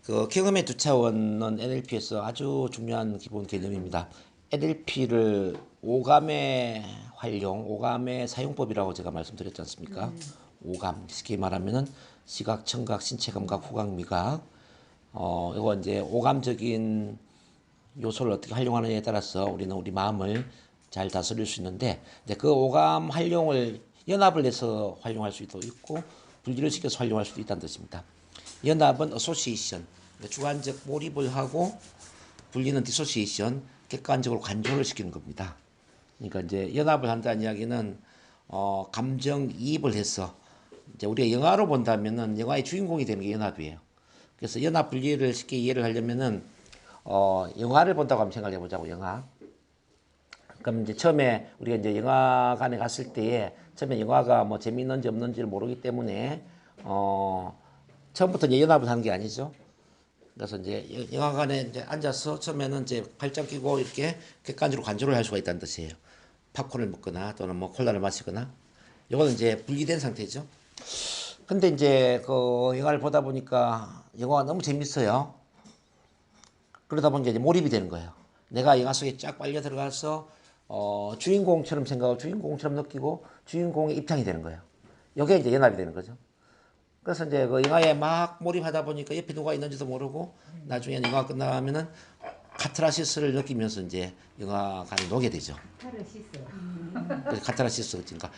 그 경험의 두 차원은 NLP에서 아주 중요한 기본 개념입니다. NLP를 오감의 활용, 오감의 사용법이라고 제가 말씀드렸지 않습니까? 오감, 쉽게 말하면은 시각, 청각, 신체 감각, 후각, 미각. 이거 이제 오감적인 요소를 어떻게 활용하느냐에 따라서 우리는 우리 마음을 잘 다스릴 수 있는데, 이제 그 오감 활용을 연합을 해서 활용할 수도 있고 분리를 시켜서 활용할 수도 있다는 뜻입니다. 연합은 어소시에이션, 주관적 몰입을 하고, 분리는 디소시에이션, 객관적으로 간접을 시키는 겁니다. 그러니까 이제 연합을 한다는 이야기는 감정이입을 해서, 이제 우리가 영화로 본다면은 영화의 주인공이 되는 게 연합이에요. 그래서 연합 분리를 쉽게 이해를 하려면은 영화를 본다고 한번 생각해 보자고. 영화. 그럼 이제 처음에 우리가 이제 영화관에 갔을 때에 처음에 영화가 뭐 재미있는지 없는지를 모르기 때문에 처음부터 이제 연합을 하는 게 아니죠. 그래서 이제 영화관에 이제 앉아서 처음에는 이제 팔짱 끼고 이렇게 객관적으로 관조를 할 수가 있다는 뜻이에요. 팝콘을 먹거나 또는 뭐 콜라를 마시거나. 이거는 이제 분리된 상태죠. 근데 이제 그 영화를 보다 보니까 영화가 너무 재밌어요. 그러다 보니까 이제 몰입이 되는 거예요. 내가 영화 속에 쫙 빨려 들어가서 주인공처럼 생각하고 주인공처럼 느끼고 주인공의 입장이 되는 거예요. 이게 이제 연합이 되는 거죠. 그래서 이제 그 영화에 막 몰입하다 보니까 옆에 누가 있는지도 모르고 나중에 영화가 끝나면은 카타르시스를 느끼면서 이제 영화관에 녹게 되죠. 그래서 카타르시스 그러니까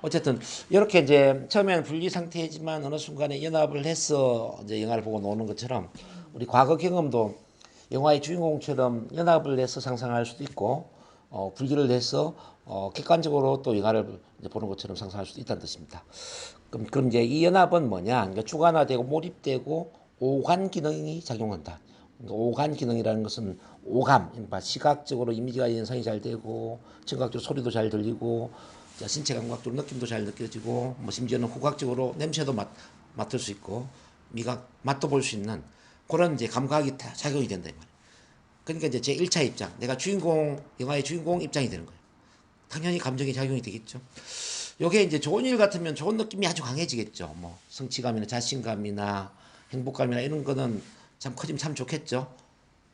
어쨌든 이렇게 이제 처음에는 분리 상태지만 어느 순간에 연합을 해서 이제 영화를 보고 노는 것처럼 우리 과거 경험도 영화의 주인공처럼 연합을 해서 상상할 수도 있고 분리를 해서 객관적으로 또 영화를 이제 보는 것처럼 상상할 수도 있다는 뜻입니다. 그럼 이제 이 연합은 뭐냐? 그러니까 주관화되고 몰입되고 오관 기능이 작용한다. 그러니까 오관 기능이라는 것은 오감, 그러니까 시각적으로 이미지가 연상이 잘 되고, 청각적으로 소리도 잘 들리고, 신체 감각적으로 느낌도 잘 느껴지고, 뭐 심지어는 후각적으로 냄새도 맡을 수 있고, 미각 맛도 볼 수 있는 그런 이제 감각이 다 작용이 된다 이 말이에요. 그러니까 이제 제 1차 입장, 내가 주인공 영화의 주인공 입장이 되는 거예요. 당연히 감정이 작용이 되겠죠. 요게 이제 좋은 일 같으면 좋은 느낌이 아주 강해지겠죠. 뭐 성취감이나 자신감이나 행복감이나 이런 거는 참 커지면 참 좋겠죠.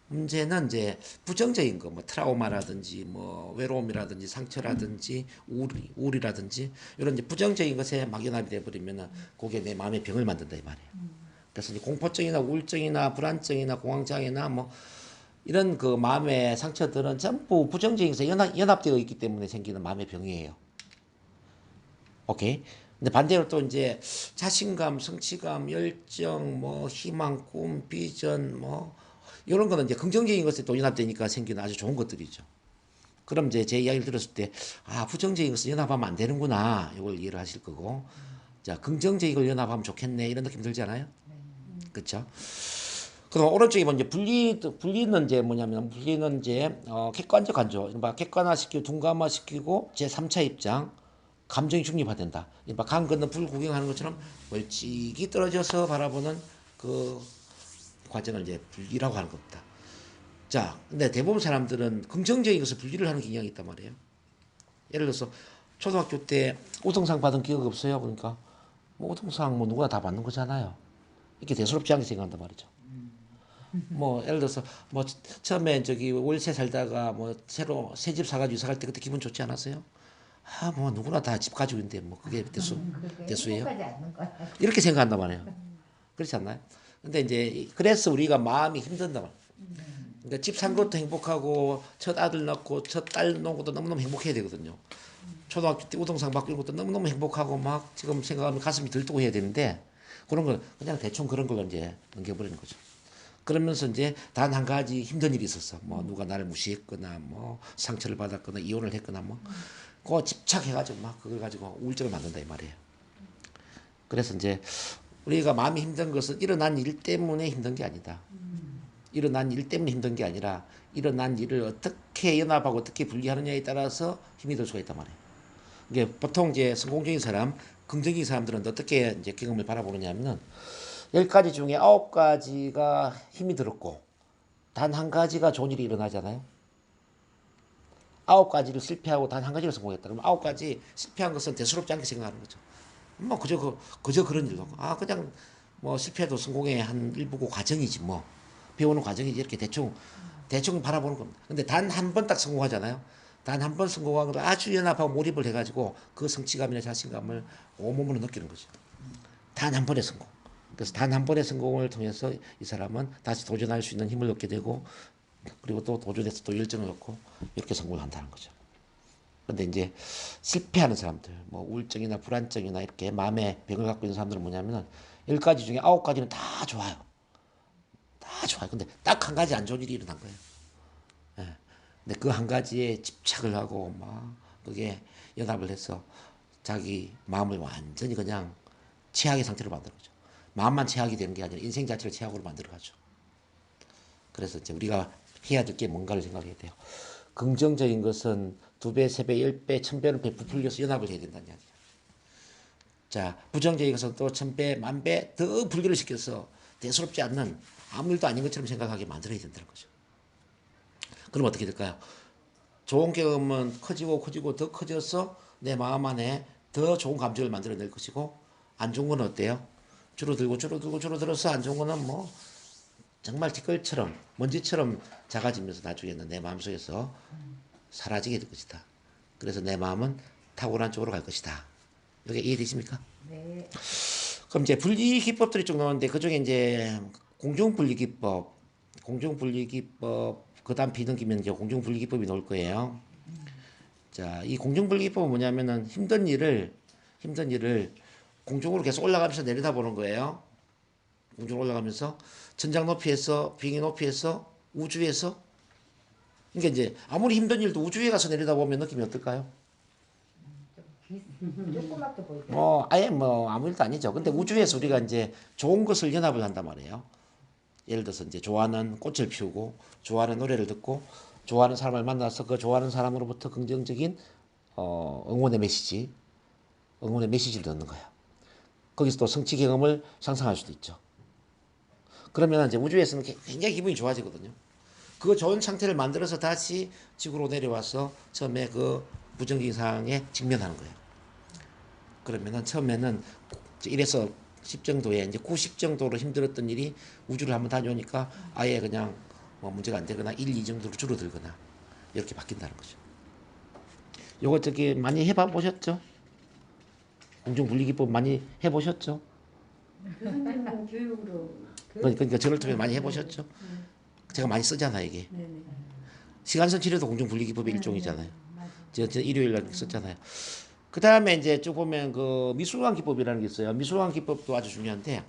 문제는 이제 부정적인 거, 뭐 트라우마라든지, 뭐 외로움이라든지, 상처라든지, 우울이라든지 이런 이제 부정적인 것에 막연합이 돼버리면은 그게 내 마음의 병을 만든다 이 말이에요. 그래서 이제 공포증이나 우울증이나 불안증이나 공황장애나 뭐 이런 그 마음의 상처들은 전부 부정적인 것에 연합되어 있기 때문에 생기는 마음의 병이에요. 오케이. 근데 반대로 또 이제 자신감, 성취감, 열정, 뭐 희망, 꿈, 비전, 뭐 이런 거는 이제 긍정적인 것에 또 연합되니까 생기는 아주 좋은 것들이죠. 그럼 이제 제 이야기를 들었을 때, 아, 부정적인 것을 연합하면 안 되는구나. 이걸 이해를 하실 거고. 자, 긍정적인 걸 연합하면 좋겠네. 이런 느낌 들지 않아요? 그렇죠? 그럼 오른쪽에 먼저 분리는 이제 뭐냐면, 분리는 이제, 객관적 간조. 이른바 객관화시키고 둔감화시키고 제3차 입장. 감정이 중립화된다. 이른바 강 건너 불 구경하는 것처럼 멀찍이 떨어져서 바라보는 그 과정을 이제 분리라고 하는 겁니다. 자, 근데 대부분 사람들은 긍정적인 것을 분리를 하는 경향이 있단 말이에요. 예를 들어서 초등학교 때 우등상 받은 기억 없어요? 그러니까 뭐 우등상 뭐 누구나 다 받는 거잖아요. 이렇게 대수롭지 않게 생각한단 말이죠. 뭐 예를 들어서 뭐 처음에 저기 월세 살다가 뭐 새로 새 집 사가지고 이사 갈 때 그때 기분 좋지 않았어요? 아, 뭐 누구나 다 집 가지고 있는데 뭐 그게 대수예요? 이렇게 생각한단 말이에요. 그렇지 않나요? 근데 이제 그래서 우리가 마음이 힘든단 말이에요. 그러니까 집 산 것도 행복하고 첫 아들 낳고 첫 딸 낳은 것도 너무너무 행복해야 되거든요. 초등학교 때 우등상 받고 이런 것도 너무너무 행복하고 막 지금 생각하면 가슴이 들뜨고 해야 되는데 그런 걸 그냥 대충 그런 걸로 이제 넘겨버리는 거죠. 그러면서 이제 단 한 가지 힘든 일이 있었어. 뭐 누가 나를 무시했거나 뭐 상처를 받았거나 이혼을 했거나 뭐 그거 집착해가지고 막 그걸 가지고 우울증을 만든다 이 말이에요. 그래서 이제 우리가 마음이 힘든 것은 일어난 일 때문에 힘든 게 아니다. 일어난 일 때문에 힘든 게 아니라 일어난 일을 어떻게 연합하고 어떻게 분리하느냐에 따라서 힘이 들 수가 있단 말이에요. 이게 보통 이제 성공적인 사람, 긍정적인 사람들은 어떻게 이제 경험을 바라보느냐면은 10가지 중에 9가지가 힘이 들었고 단 한 가지가 좋은 일이 일어나잖아요. 9가지를 실패하고 단 한 가지를 성공했다. 그럼 9가지 실패한 것은 대수롭지 않게 생각하는 거죠. 뭐 그저 그런 일도 아 그냥 뭐 실패도 성공의 한 일부고 과정이지 뭐 배우는 과정이지 이렇게 대충 바라보는 겁니다. 근데 단 한 번 딱 성공하잖아요. 단 한 번 성공하고 아주 연합하고 몰입을 해가지고 그 성취감이나 자신감을 온몸으로 느끼는 거죠. 단 한 번의 성공. 그래서 단 한 번의 성공을 통해서 이 사람은 다시 도전할 수 있는 힘을 얻게 되고 그리고 또 도전해서 또 열정을 얻고 이렇게 성공을 한다는 거죠. 근데 이제 실패하는 사람들, 뭐 우울증이나 불안증이나 이렇게 마음의 병을 갖고 있는 사람들은 뭐냐면은 10가지 중에 9가지는 다 좋아요. 다 좋아요. 근데 딱 한 가지 안 좋은 일이 일어난 거예요. 예. 근데 그 한 가지에 집착을 하고 막 그게 연합을 해서 자기 마음을 완전히 그냥 최악의 상태로 만들어 가죠. 마음만 최악이 되는 게 아니라 인생 자체를 최악으로 만들어 가죠. 그래서 이제 우리가 해야 될 게 뭔가를 생각해야 돼요. 긍정적인 것은 2배, 3배, 10배, 1000배를 부풀려서 연합을 해야 된다는 이야기예요. 자, 부정적인 것은 또 1000배, 10,000배 더 분리를 시켜서 대수롭지 않는 아무 일도 아닌 것처럼 생각하게 만들어야 된다는 거죠. 그럼 어떻게 될까요? 좋은 경험은 커지고 더 커져서 내 마음 안에 더 좋은 감정을 만들어낼 것이고 안 좋은 건 어때요? 줄어들어서 안 좋은 거는 뭐 정말 티끌처럼 먼지처럼 작아지면서 나중에는 내 마음속에서 사라지게 될 것이다. 그래서 내 마음은 탁월한 쪽으로 갈 것이다. 이게 이해되십니까? 네. 그럼 이제 분리 기법들이 쭉 나오는데 그중에 이제 공중 분리 기법, 그다음 비등기면 이제 공중 분리 기법이 나올 거예요. 자, 이 공중 분리 기법은 뭐냐면은 힘든 일을 공중으로 계속 올라가면서 내려다보는 거예요. 공중으로 올라가면서 천장 높이에서 비행기 높이에서 우주에서 그러니까 이제 아무리 힘든 일도 우주에 가서 내려다보면 느낌이 어떨까요? 조그맣게 보이죠. 뭐 아예 뭐 아무 일도 아니죠. 근데 우주에서 우리가 이제 좋은 것을 연합을 한단 말이에요. 예를 들어서 이제 좋아하는 꽃을 피우고 좋아하는 노래를 듣고 좋아하는 사람을 만나서 그 좋아하는 사람으로부터 긍정적인 응원의 메시지를 듣는 거예요. 거기서 또 성취 경험을 상상할 수도 있죠. 그러면 이제 우주에서는 굉장히 기분이 좋아지거든요. 그 좋은 상태를 만들어서 다시 지구로 내려와서 처음에 그 부정적인 상황에 직면하는 거예요. 그러면은 처음에는 1에서 10 정도에 이제 90 정도로 힘들었던 일이 우주를 한번 다녀오니까 아예 그냥 뭐 문제가 안 되거나 1, 2 정도로 줄어들거나 이렇게 바뀐다는 거죠. 요거 저기 많이 해봐 보셨죠? 공중 분리기법 많이 해보셨죠? 교수님은 교육으로 그러니까 저를 통해 많이 해보셨죠? 제가 많이 쓰잖아요 이게. 네네. 시간선 치료도 공중 분리기법의 일종이잖아요. 맞아요. 저 일요일 날 썼잖아요. 그 다음에 이제 쭉 보면 그 미술관 기법이라는 게 있어요. 미술관 기법도 아주 중요한데,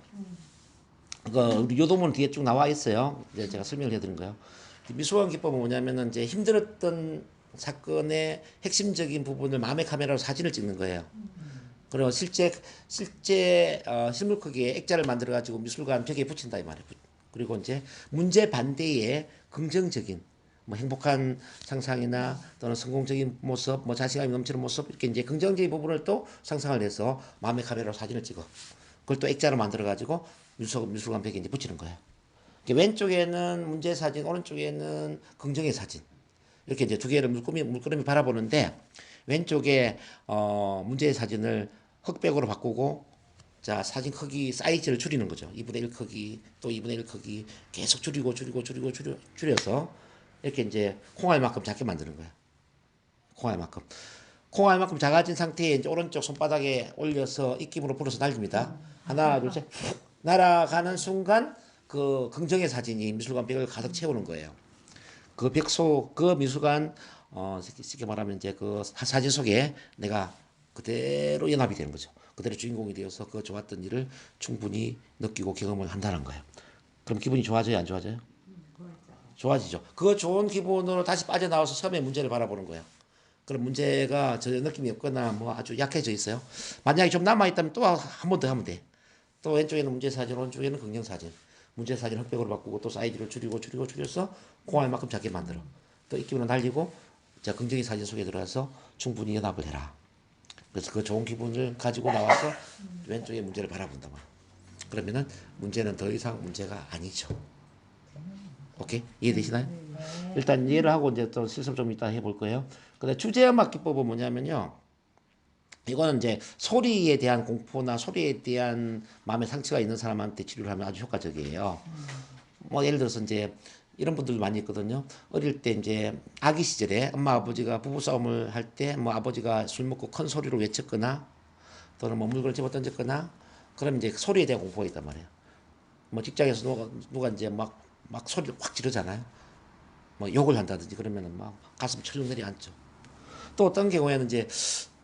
그 우리 요도문 뒤에 쭉 나와 있어요. 이제 제가 설명을 해드린 거예요. 미술관 기법은 뭐냐면은 이제 힘들었던 사건의 핵심적인 부분을 마음의 카메라로 사진을 찍는 거예요. 그리고 실제 실물 크기의 액자를 만들어 가지고 미술관 벽에 붙인다 이 말이에요. 그리고 이제 문제 반대의 긍정적인 뭐 행복한 상상이나 또는 성공적인 모습, 뭐 자신감이 넘치는 모습 이렇게 이제 긍정적인 부분을 또 상상을 해서 마음의 카메라로 사진을 찍어. 그걸 또 액자로 만들어 가지고 미술관 벽에 이제 붙이는 거예요. 왼쪽에는 문제 사진, 오른쪽에는 긍정의 사진. 이렇게 이제 두 개를 물끄러미 바라보는데 왼쪽에 문제의 사진을 흑백으로 바꾸고 자 사진 크기 사이즈를 줄이는 거죠. 2분의 1 크기 또 2분의 1 크기 계속 줄여서 이렇게 이제 콩알만큼 작게 만드는 거예요. 콩알만큼 작아진 상태에 이제 오른쪽 손바닥에 올려서 입김으로 불어서 날립니다. 하나 둘 셋 날아가는 순간 그 긍정의 사진이 미술관 벽을 가득 채우는 거예요. 그 미술관 쉽게 말하면 이제 그 사진 속에 내가 그대로 연합이 되는 거죠. 그대로 주인공이 되어서 그 좋았던 일을 충분히 느끼고 경험을 한다는 거예요. 그럼 기분이 좋아져요, 안 좋아져요? 좋아지죠. 그 좋은 기분으로 다시 빠져나와서 처음에 문제를 바라보는 거예요. 그럼 문제가 전혀 느낌이 없거나 뭐 아주 약해져 있어요. 만약에 좀 남아있다면 또 한 번 더 하면 돼. 또 왼쪽에는 문제 사진, 오른쪽에는 긍정 사진. 문제 사진 흑백으로 바꾸고 또 사이즈를 줄여서 콩알만큼 작게 만들어. 또 입김으로 날리고 자 긍정의 사진 속에 들어가서 충분히 연합을 해라. 그래서 그 좋은 기분을 가지고 나와서 왼쪽의 문제를 바라본다 말. 그러면은 문제는 더 이상 문제가 아니죠. 오케이 이해되시나요? 일단 이해를 하고 이제 또 실습 좀 이따 해볼 거예요. 근데 주제음악 기법은 뭐냐면요. 이거는 이제 소리에 대한 공포나 소리에 대한 마음의 상처가 있는 사람한테 치료를 하면 아주 효과적이에요. 뭐 예를 들어서 이제 이런 분들 많이 있거든요. 어릴 때 이제 아기 시절에 엄마 아버지가 부부싸움을 할 때 뭐 아버지가 술 먹고 큰 소리로 외쳤거나 또는 뭐 물건을 집어 던졌거나 그러면 이제 소리에 대한 공포가 있단 말이에요. 뭐 직장에서 누가 이제 막 소리를 확 지르잖아요. 뭐 욕을 한다든지 그러면은 막 가슴 철렁 내려앉죠. 또 어떤 경우에는 이제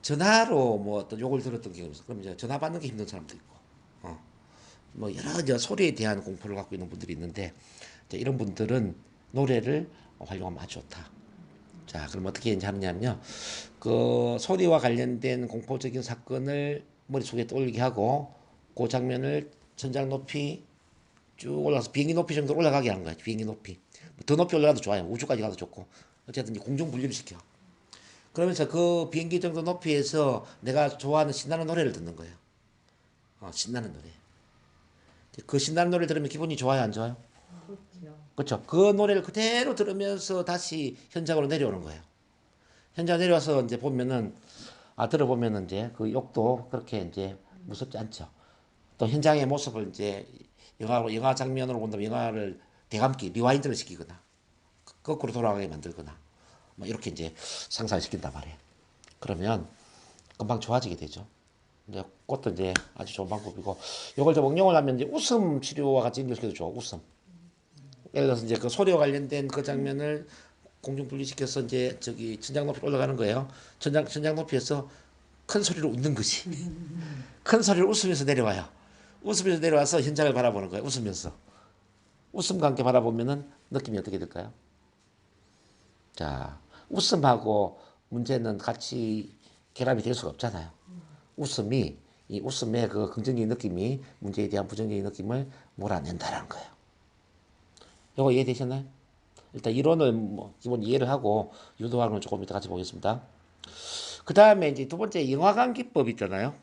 전화로 뭐 어떤 욕을 들었던 경우가 있어요. 그럼 이제 전화 받는 게 힘든 사람도 있고, 뭐 여러 이제 소리에 대한 공포를 갖고 있는 분들이 있는데 이제 이런 분들은 노래를 활용하면 아주 좋다. 자, 그럼 어떻게 이제 하느냐면요. 그 소리와 관련된 공포적인 사건을 머릿속에 떠올리게 하고 그 장면을 천장 높이 쭉 올라가서 비행기 높이 정도 올라가게 하는 거예요. 비행기 높이. 더 높이 올라가도 좋아요. 우주까지 가도 좋고. 어쨌든 이제 공중 분리를 시켜. 그러면서 그 비행기 정도 높이에서 내가 좋아하는 신나는 노래를 듣는 거예요. 신나는 노래. 그 신나는 노래를 들으면 기분이 좋아요, 안 좋아요? 좋죠. 그렇죠. 그 노래를 그대로 들으면서 다시 현장으로 내려오는 거예요. 현장 내려와서 이제 보면은 들어보면은 이제 그 욕도 그렇게 이제 무섭지 않죠. 또 현장의 모습을 이제 영화 장면으로 본다면 영화를 대감기 리와인드를 시키거나 거꾸로 돌아가게 만들거나 뭐 이렇게 이제 상상시킨단 말이에요. 그러면 금방 좋아지게 되죠. 이제 그것도 이제 아주 좋은 방법이고 이걸 좀 응용을 하면 이제 웃음 치료와 같이 연결시켜도 좋아. 웃음. 예를 들어서 이제 그 소리와 관련된 그 장면을 공중 분리시켜서 이제 저기 천장 높이로 올라가는 거예요. 천장 높이에서 큰 소리로 웃는 거지. 큰 소리로 웃으면서 내려와요. 웃으면서 내려와서 현장을 바라보는 거예요. 웃으면서. 웃음과 함께 바라보면은 느낌이 어떻게 될까요? 자, 웃음하고 문제는 같이 결합이 될 수가 없잖아요. 이 웃음의 그 긍정적인 느낌이 문제에 대한 부정적인 느낌을 몰아낸다는 거예요. 이거 이해되셨나요? 일단 이론을 뭐 기본 이해를 하고 유도하는 건 조금 이따 같이 보겠습니다. 그 다음에 이제 두 번째 영화관 기법 있잖아요.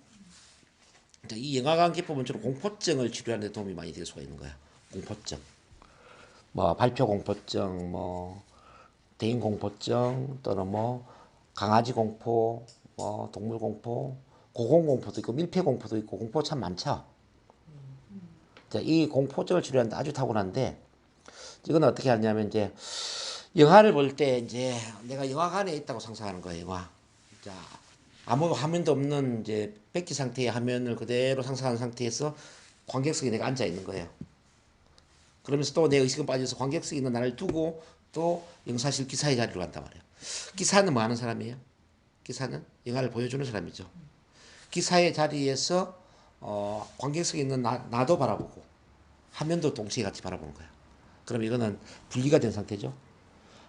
이 영화관 기법은 주로 공포증을 치료하는 데 도움이 많이 될 수가 있는 거야. 공포증. 뭐 발표 공포증, 뭐 대인 공포증, 또는 뭐 강아지 공포, 뭐 동물 공포, 고공 공포도 있고 밀폐 공포도 있고 공포 참 많죠. 자, 이 공포증을 치료하는 데 아주 탁월한데 이건 어떻게 하냐면 이제 영화를 볼 때 이제 내가 영화관에 있다고 상상하는 거예요. 영화. 자, 아무 화면도 없는 이제 백지 상태의 화면을 그대로 상상하는 상태에서 관객석에 내가 앉아 있는 거예요. 그러면서 또 내 의식은 빠져서 관객석에 있는 나를 두고 또 영사실 기사의 자리로 간단 말이에요. 기사는 뭐 하는 사람이에요? 기사는 영화를 보여주는 사람이죠. 기사의 자리에서 관객석에 있는 나도 바라보고 화면도 동시에 같이 바라보는 거예요. 그럼 이거는 분리가 된 상태죠.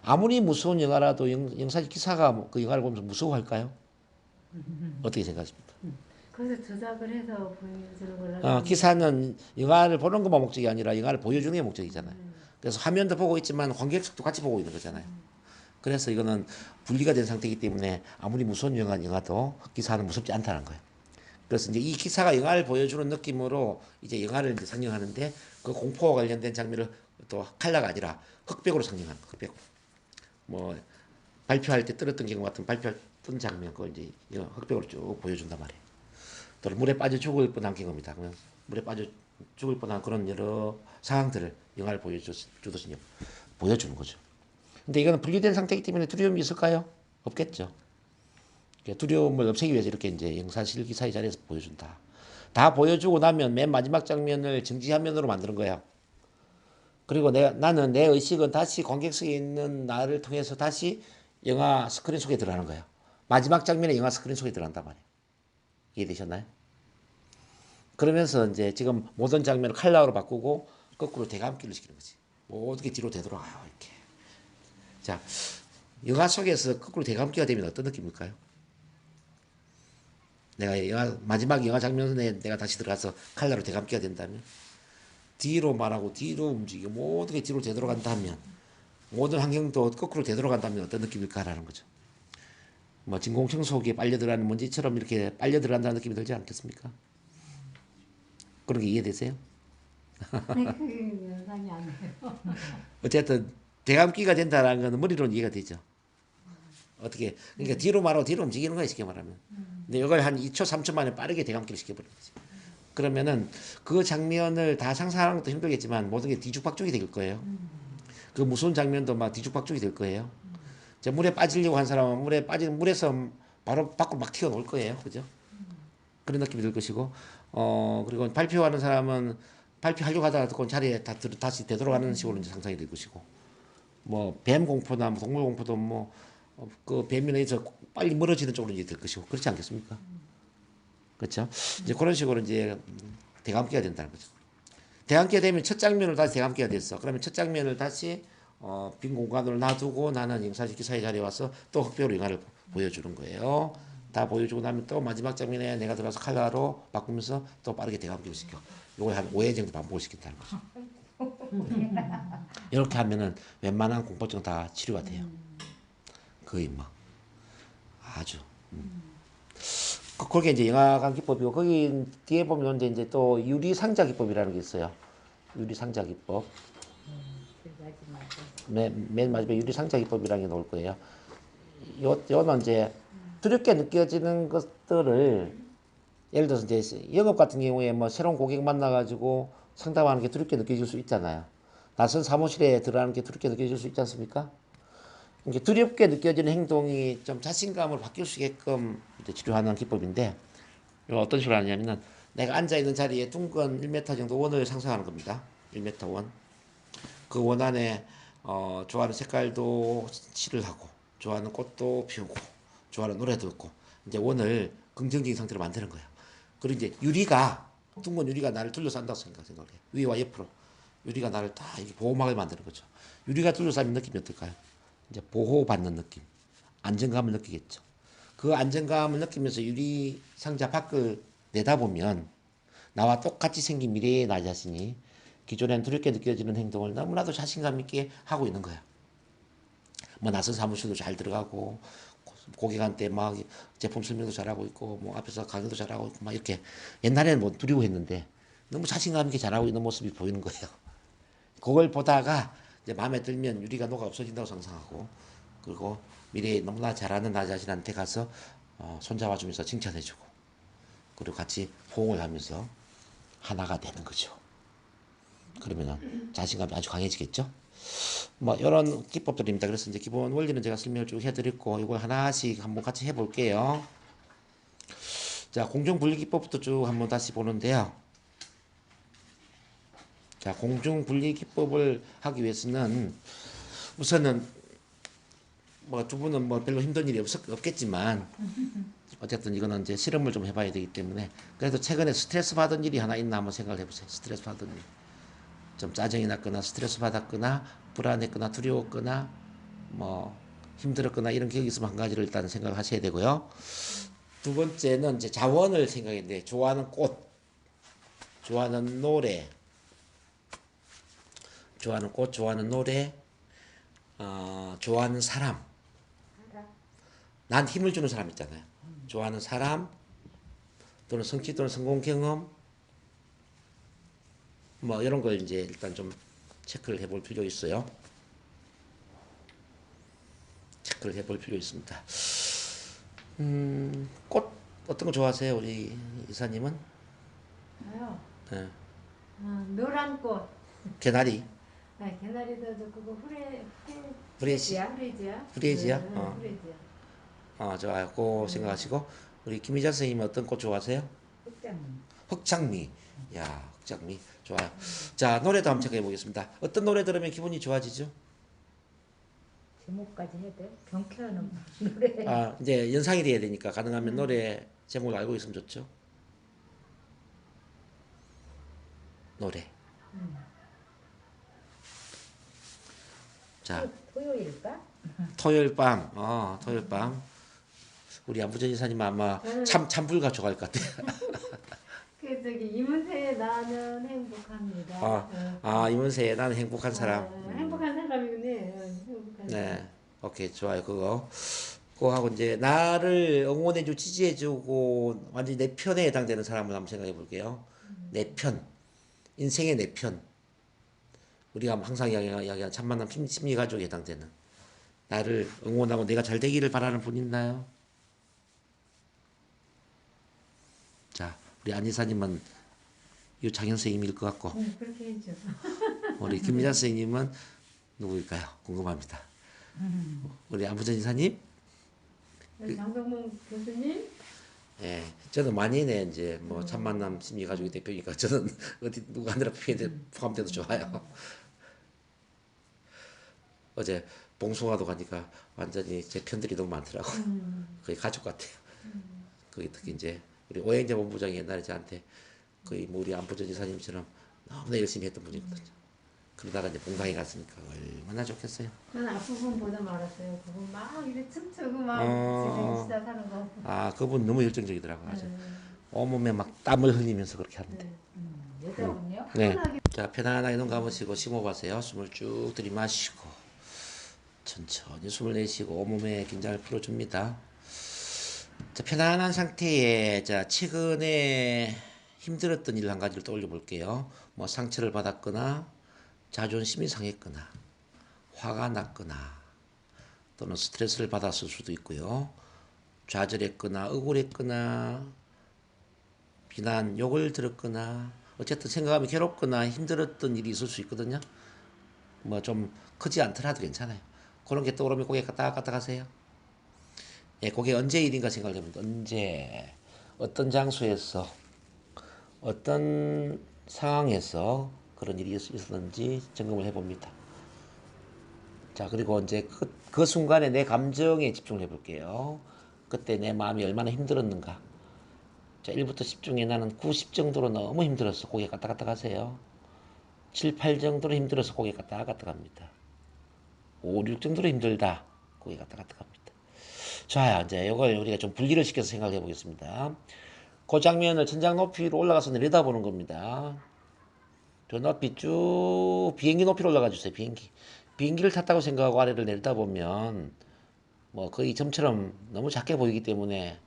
아무리 무서운 영화라도 영사실 기사가 그 영화를 보면서 무서워할까요? 어떻게 생각하십니까? 그래서 조작을 해서 보여주는 걸로 기사는 영화를 보는 것만 목적이 아니라 영화를 보여주는 게 목적이잖아요. 그래서 화면도 보고 있지만 관객석도 같이 보고 있는 거잖아요. 그래서 이거는 분리가 된 상태이기 때문에 아무리 무서운 영화도 기사는 무섭지 않다는 거예요. 그래서 이제 이 기사가 영화를 보여주는 느낌으로 이제 영화를 이제 상영하는데 그 공포와 관련된 장면을 또 칼라가 아니라 흑백으로 상영하는 거예요. 흑백. 뭐 발표할 때 떨었던 경우 같은 발표했던 장면 그걸 이제 흑백으로 쭉 보여준단 말이에요. 또 물에 빠져 죽을 뻔한 경우입니다. 그러면 물에 빠져 죽을 뻔한 그런 여러 상황들을 영화를 보여주듯이 보여주는 거죠. 근데 이거는 분리된 상태이기 때문에 두려움이 있을까요? 없겠죠. 두려움을 없애기 위해서 이렇게 이제 영사실 기사의 자리에서 보여준다. 다 보여주고 나면 맨 마지막 장면을 정지화면으로 만드는 거예요. 그리고 나는 내 의식은 다시 관객석에 있는 나를 통해서 다시 영화 스크린 속에 들어가는 거예요. 마지막 장면에 영화 스크린 속에 들어간단 말이에요. 이해되셨나요? 그러면서 이제 지금 모든 장면을 칼라로 바꾸고 거꾸로 대감기를 시키는 거지. 모든 게 뒤로 되돌아가요. 이렇게. 자, 영화 속에서 거꾸로 대감기가 되면 어떤 느낌일까요? 마지막 영화 장면에 내가 다시 들어가서 칼라로 대감기가 된다면 뒤로 말하고 뒤로 움직이고 모든 게 뒤로 되돌아간다면 모든 환경도 거꾸로 되돌아간다면 어떤 느낌일까라는 거죠. 뭐 진공청 속에 빨려 들어가는 먼지처럼 이렇게 빨려 들어간다는 느낌이 들지 않겠습니까? 그런 게 이해되세요? 그게 연상이 안 돼요. 어쨌든 대감기가 된다는 건 머리로는 이해가 되죠. 어떻게 그러니까 뒤로 말하고 뒤로 움직이는 거예요. 쉽게 말하면. 근데 이걸 한 2초, 3초 만에 빠르게 대감기를 시켜버리는 거지. 그러면은 그 장면을 다 상상하는 것도 힘들겠지만 모든 게 뒤죽박죽이 될 거예요. 그 무서운 장면도 막 뒤죽박죽이 될 거예요. 이제 물에 빠지려고 한 사람은 물에서 바로 밖으로 막 튀어나올 거예요. 그죠? 그런 느낌이 들 것이고, 그리고 발표하는 사람은 발표하려고 하다가 그 자리에 다시 되돌아가는 식으로 이제 상상이 될 것이고, 뭐, 뱀 공포나 뭐 동물 공포도 뭐, 그 뱀이나 해서 빨리 멀어지는 쪽으로 이제 될 것이고, 그렇지 않겠습니까? 그렇죠? 이제 그런 식으로 이제 대감기가 된다는 거죠. 대감기가 되면 첫 장면을 다시 대감기가 됐어. 그러면 첫 장면을 다시 빈 공간으로 놔두고 나는 영사실 기사의 자리에 와서 또 흑백으로 영화를 보여주는 거예요. 다 보여주고 나면 또 마지막 장면에 내가 들어가서 칼라로 바꾸면서 또 빠르게 대감기를 시켜. 요걸 한 5회 정도 반복을 시킨다는 거죠. 이렇게 하면은 웬만한 공포증 다 치료가 돼요. 거의 뭐 아주. 그게 이제 영화관 기법이고 거기 뒤에 보면 이제 또 유리 상자 기법이라는 게 있어요. 유리 상자 기법. 그 마지막에. 맨 마지막에 유리 상자 기법이라는 게 나올 거예요. 요는 이제 두렵게 느껴지는 것들을 예를 들어서 이제 영업 같은 경우에 뭐 새로운 고객 만나가지고 상담하는 게 두렵게 느껴질 수 있잖아요. 낯선 사무실에 들어가는 게 두렵게 느껴질 수 있지 않습니까? 이게 두렵게 느껴지는 행동이 좀 자신감으로 바뀔 수 있게끔 이제 치료하는 기법인데, 이거 어떤 식으로 하냐면은 내가 앉아있는 자리에 둥근 1m 정도 원을 상상하는 겁니다. 1m 원. 그 원 안에 좋아하는 색깔도 칠을 하고, 좋아하는 꽃도 피우고, 좋아하는 노래도 듣고, 이제 원을 긍정적인 상태로 만드는 거예요. 그리고 이제 둥근 유리가 나를 둘러싼다고 생각해. 위와 옆으로. 유리가 나를 다 이렇게 보호막을 만드는 거죠. 유리가 둘러싸면 느낌이 어떨까요? 이제 보호받는 느낌, 안정감을 느끼겠죠. 그 안정감을 느끼면서 유리 상자 밖을 내다보면 나와 똑같이 생긴 미래의 나 자신이 기존엔 두렵게 느껴지는 행동을 너무나도 자신감 있게 하고 있는 거야. 뭐 낯선 사무실도 잘 들어가고 고객한테 막 제품 설명도 잘하고 있고 뭐 앞에서 강의도 잘하고 있고 막 이렇게 옛날에는 뭐 두려워 했는데 너무 자신감 있게 잘하고 있는 모습이 보이는 거예요. 그걸 보다가 이제 마음에 들면 유리가 녹아 없어진다고 상상하고, 그리고 미래에 너무나 잘하는 나 자신한테 가서 손잡아주면서 칭찬해주고, 그리고 같이 호응을 하면서 하나가 되는 거죠. 그러면 자신감이 아주 강해지겠죠. 뭐 이런 기법들입니다. 그래서 이제 기본 원리는 제가 설명을 쭉 해드렸고 이걸 하나씩 한번 같이 해볼게요. 자, 공중분리 기법부터 쭉 한번 다시 보는데요. 자, 공중분리 기법을 하기 위해서는 우선은 뭐 두 분은 뭐 별로 힘든 일이 없겠지만 어쨌든 이거는 이제 실험을 좀 해봐야 되기 때문에 그래도 최근에 스트레스 받은 일이 하나 있나 한번 생각을 해보세요. 스트레스 받은 일. 좀 짜증이 났거나 스트레스 받았거나 불안했거나 두려웠거나 뭐 힘들었거나 이런 기억이 있으면 한 가지를 일단 생각을 하셔야 되고요. 두 번째는 이제 자원을 생각했는데 좋아하는 꽃, 좋아하는 노래, 좋아하는 노래, 좋아하는 사람. 난 힘을 주는 사람 있잖아요. 좋아하는 사람 또는 성취 또는 성공 경험 뭐 이런 걸 이제 일단 좀 체크를 해볼 필요 있어요. 체크를 해볼 필요 있습니다. 꽃 어떤 거 좋아하세요, 우리 이사님은? 저요. 네. 노란 꽃. 개나리, 네, 개나리도 좋고 후레지, 후레지야. 후레지야. 후레지야. 좋아요. 그 생각하시고 우리 김희자 선생님 어떤 꽃 좋아하세요? 흑장. 흑장미. 야, 흑장미 좋아요. 자, 노래도 한번 체크해 보겠습니다. 어떤 노래 들으면 기분이 좋아지죠? 제목까지 해야 돼? 경쾌하는 노래. 이제 연상이 돼야 되니까 가능하면 노래 제목을 알고 있으면 좋죠. 노래. 자, 토요일까? 토요일 밤. 토요일 밤. 우리 안부전 이사님 아마 참불가 좋아할 것 같아요. 이문세의 나는 행복합니다. 이문세의 나는 행복한 사람. 행복한 사람이네. 행복한 사람. 네. 오케이, 좋아요. 그거 하고 이제 나를 응원해주고 지지해주고 완전히 내 편에 해당되는 사람을 한번 생각해 볼게요. 내 편. 인생의 내 편. 우리가 항상 이야기하는 참만남 심리 가족에 해당되는 나를 응원하고 내가 잘 되기를 바라는 분 있나요? 우리 안 이사님은 유창현 선생님일 것 같고 그렇게 해줘. 우리 김미자 선생님은 누구일까요? 궁금합니다. 우리 안부전 이사님? 장동문 교수님? 예, 저는 만인의 이제 뭐 참만남 심리가족의 대표니까 저는 어디 누구 하느라 포함돼도 좋아요. 어제 봉숭아도 가니까 완전히 제 편들이 너무 많더라고. 거의 가족 같아요. 거기 특히 이제 우리 오행재 본부장이 옛날에 저한테 거의 뭐 우리 안부전 이사님처럼 너무나 열심히 했던 분이거든요. 그러다가 이제 봉당에 갔으니까 얼마나 좋겠어요. 저는 앞부분보다 말았어요. 그분 막 이렇게 춤추고 막 어. 지금 시다 사는 거. 아, 그분 너무 열정적이더라고요. 아주. 온몸에 막 땀을 흘리면서 그렇게 하는데. 여자분요? 네. 자, 편안하게 눈 감으시고 심호흡하세요. 숨을 쭉 들이마시고 천천히 숨을 내쉬고 온몸에 긴장을 풀어줍니다. 자, 편안한 상태에 자, 최근에 힘들었던 일 한 가지를 떠올려 볼게요. 뭐 상처를 받았거나 자존심이 상했거나 화가 났거나 또는 스트레스를 받았을 수도 있고요. 좌절했거나 억울했거나 비난, 욕을 들었거나 어쨌든 생각하면 괴롭거나 힘들었던 일이 있을 수 있거든요. 뭐 좀 크지 않더라도 괜찮아요. 그런 게 떠오르면 고개 까딱까딱 하세요. 예, 그게 언제 일인가 생각을 해봅니다. 언제, 어떤 장소에서, 어떤 상황에서 그런 일이 있었는지 점검을 해봅니다. 자, 그리고 이제 그 순간에 내 감정에 집중을 해볼게요. 그때 내 마음이 얼마나 힘들었는가. 자, 1부터 10 중에 나는 9, 10 정도로 너무 힘들었어. 고개 까딱까딱 하세요. 7, 8 정도로 힘들어서 고개 까딱까딱 합니다. 5, 6 정도로 힘들다. 고개 까딱까딱 합니다. 자, 이제 이걸 우리가 좀 분리를 시켜서 생각해 보겠습니다. 그 장면을 천장 높이로 올라가서 내려다보는 겁니다. 저 높이 쭉 비행기 높이로 올라가 주세요. 비행기를 탔다고 생각하고 아래를 내려다보면 뭐 거의 점처럼 너무 작게 보이기 때문에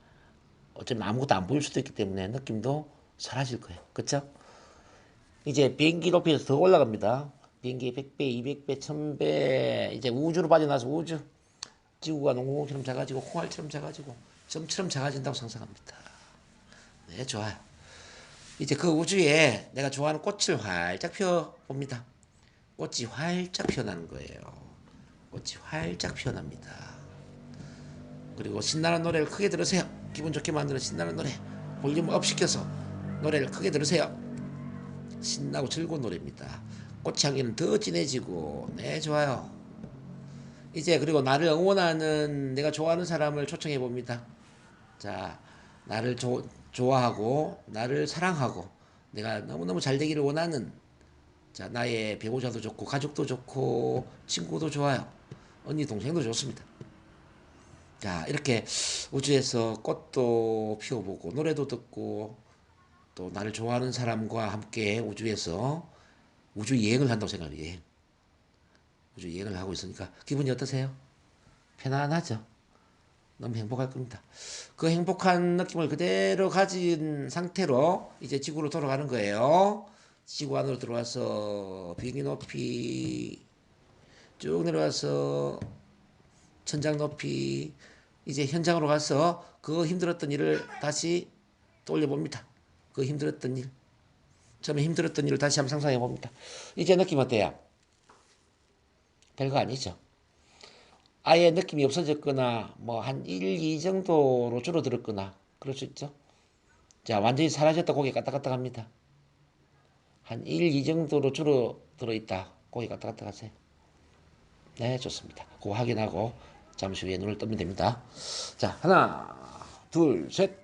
어쩌면 아무것도 안 보일 수도 있기 때문에 느낌도 사라질 거예요. 그쵸? 이제 비행기 높이에서 더 올라갑니다. 비행기 100배, 200배, 1000배 이제 우주로 빠져나서 우주 지구가 농구공처럼 작아지고 콩알처럼 작아지고 점처럼 작아진다고 상상합니다. 네, 좋아요. 이제 그 우주에 내가 좋아하는 꽃을 활짝 펴봅니다. 꽃이 활짝 피어나는 거예요. 꽃이 활짝 피어납니다. 그리고 신나는 노래를 크게 들으세요. 기분 좋게 만드는 신나는 노래. 볼륨 업 시켜서 노래를 크게 들으세요. 신나고 즐거운 노래입니다. 꽃 향기는 더 진해지고 네 좋아요. 이제 그리고 나를 응원하는 내가 좋아하는 사람을 초청해 봅니다. 자, 나를 좋아하고 나를 사랑하고 내가 너무너무 잘 되기를 원하는 자 나의 배우자도 좋고 가족도 좋고 친구도 좋아요. 언니 동생도 좋습니다. 자 이렇게 우주에서 꽃도 피워보고 노래도 듣고 또 나를 좋아하는 사람과 함께 우주에서 우주 여행을 한다고 생각해요. 우주 여행을 하고 있으니까 기분이 어떠세요? 편안하죠? 너무 행복할 겁니다. 그 행복한 느낌을 그대로 가진 상태로 이제 지구로 돌아가는 거예요. 지구 안으로 들어와서 비행기 높이 쭉 내려와서 천장 높이 이제 현장으로 가서 그 힘들었던 일을 다시 떠올려 봅니다. 그 힘들었던 일. 처음에 힘들었던 일을 다시 한번 상상해 봅니다. 이제 느낌 어때요? 별거 아니죠. 아예 느낌이 없어졌거나 뭐 한 1, 2 정도로 줄어들었거나 그럴 수 있죠. 자, 완전히 사라졌다 고개 까딱까딱 합니다. 한 1, 2 정도로 줄어들어 있다. 고개 까딱까딱 하세요. 네, 좋습니다. 그거 확인하고 잠시 후에 눈을 뜨면 됩니다. 자, 하나, 둘, 셋.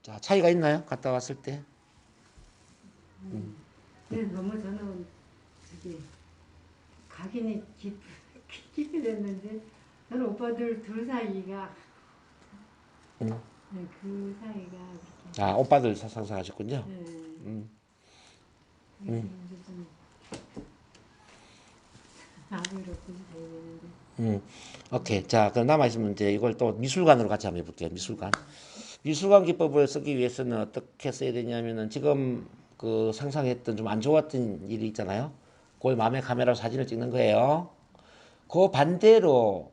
자, 차이가 있나요? 갔다 왔을 때? 네, 너무 저는 저기 각인이 깊이 됐는데 저는 오빠들 둘 사이가 네, 그 사이가 이렇게 아, 오빠들 상상하셨군요. 네. 음. 이제 좀 아무렇게 되는데 오케이. 자, 그럼 남아있으면 이제 이걸 또 미술관으로 같이 한번 해볼게요. 미술관. 미술관 기법을 쓰기 위해서는 어떻게 써야 되냐면은 지금 그 상상했던 좀 안 좋았던 일이 있잖아요. 그걸 마음의 카메라로 사진을 찍는 거예요. 그 반대로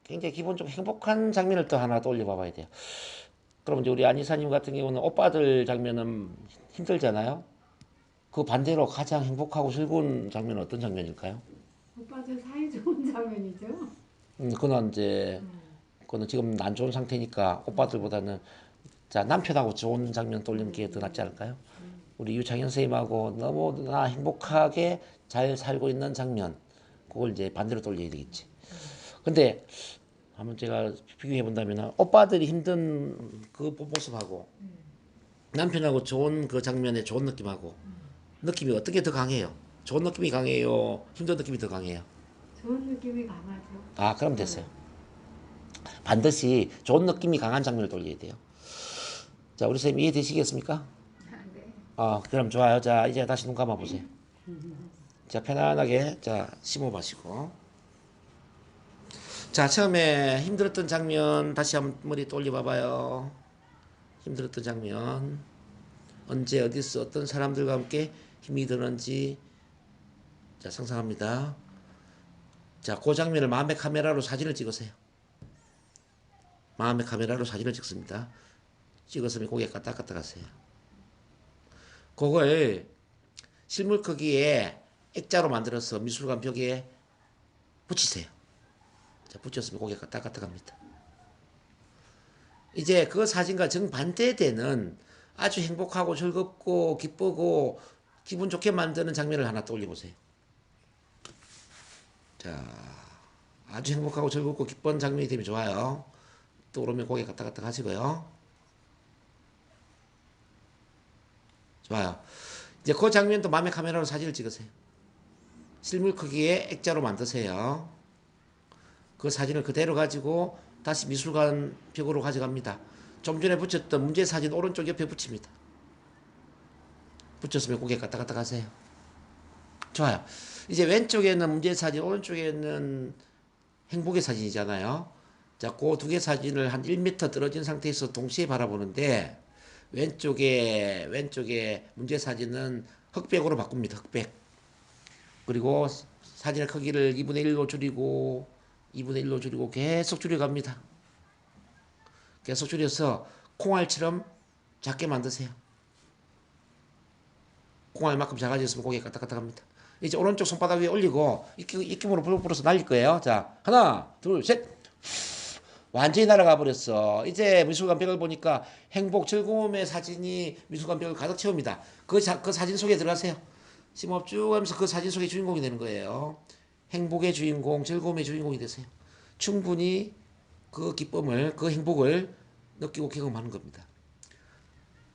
굉장히 기본적으로 행복한 장면을 또 하나 떠올려 봐봐야 돼요. 그럼 이제 우리 안 이사님 같은 경우는 오빠들 장면은 힘들잖아요. 그 반대로 가장 행복하고 즐거운 장면은 어떤 장면일까요? 오빠들 사이 좋은 장면이죠. 그거는 이제 그거는 지금 안 좋은 상태니까 오빠들보다는 자 남편하고 좋은 장면 떠올리는 게 더 낫지 않을까요? 우리 유창현 선생님하고 너무나 행복하게 잘 살고 있는 장면 그걸 이제 반대로 돌려야 되겠지. 근데 한번 제가 비교해 본다면 오빠들이 힘든 그 모습하고 남편하고 좋은 그 장면의 좋은 느낌하고 느낌이 어떤 게 더 강해요? 좋은 느낌이 강해요? 힘든 느낌이 더 강해요? 좋은 느낌이 강하죠. 아, 그럼 됐어요. 반드시 좋은 느낌이 강한 장면을 돌려야 돼요. 자, 우리 선생님 이해되시겠습니까? 아, 네. 그럼 좋아요. 자, 이제 다시 눈 감아 보세요. 자, 편안하게 자, 심호 마시고. 자, 처음에 힘들었던 장면 다시 한번 머리 떠올려 봐봐요. 힘들었던 장면. 언제 어디서 어떤 사람들과 함께 힘이 드는지 자, 상상합니다. 자, 그 장면을 마음의 카메라로 사진을 찍으세요. 마음의 카메라로 사진을 찍습니다. 찍었으면 고개 까딱까딱 하세요. 그걸 실물 크기에 액자로 만들어서 미술관 벽에 붙이세요. 자, 붙였으면 고개 까딱까딱 합니다. 이제 그 사진과 정반대되는 아주 행복하고 즐겁고 기쁘고 기분 좋게 만드는 장면을 하나 떠올려 보세요. 자, 아주 행복하고 즐겁고 기쁜 장면이 되면 좋아요. 떠오르면 고개 까딱까딱 하시고요. 좋아요. 이제 그 장면도 마음의 카메라로 사진을 찍으세요. 실물 크기의 액자로 만드세요. 그 사진을 그대로 가지고 다시 미술관 벽으로 가져갑니다. 좀 전에 붙였던 문제 사진 오른쪽 옆에 붙입니다. 붙였으면 고개 까딱까딱 하세요. 좋아요. 이제 왼쪽에는 문제 사진, 오른쪽에는 행복의 사진이잖아요. 자, 그 두 개 사진을 한 1m 떨어진 상태에서 동시에 바라보는데 왼쪽에 문제 사진은 흑백으로 바꿉니다. 흑백. 그리고 사진의 크기를 2분의 1로 줄이고 2분의 1로 줄이고 계속 줄여갑니다. 계속 줄여서 콩알처럼 작게 만드세요. 콩알만큼 작아졌으면 고개 까딱까딱합니다. 이제 오른쪽 손바닥 위에 올리고 입김으로 불어서 날릴 거예요. 자, 하나, 둘, 셋. 완전히 날아가 버렸어. 이제 미술관 벽을 보니까 행복, 즐거움의 사진이 미술관 벽을 가득 채웁니다. 그 사진 속에 들어가세요. 심호흡 쭉 하면서 그 사진 속의 주인공이 되는 거예요. 행복의 주인공, 즐거움의 주인공이 되세요. 충분히 그 기쁨을, 그 행복을 느끼고 경험하는 겁니다.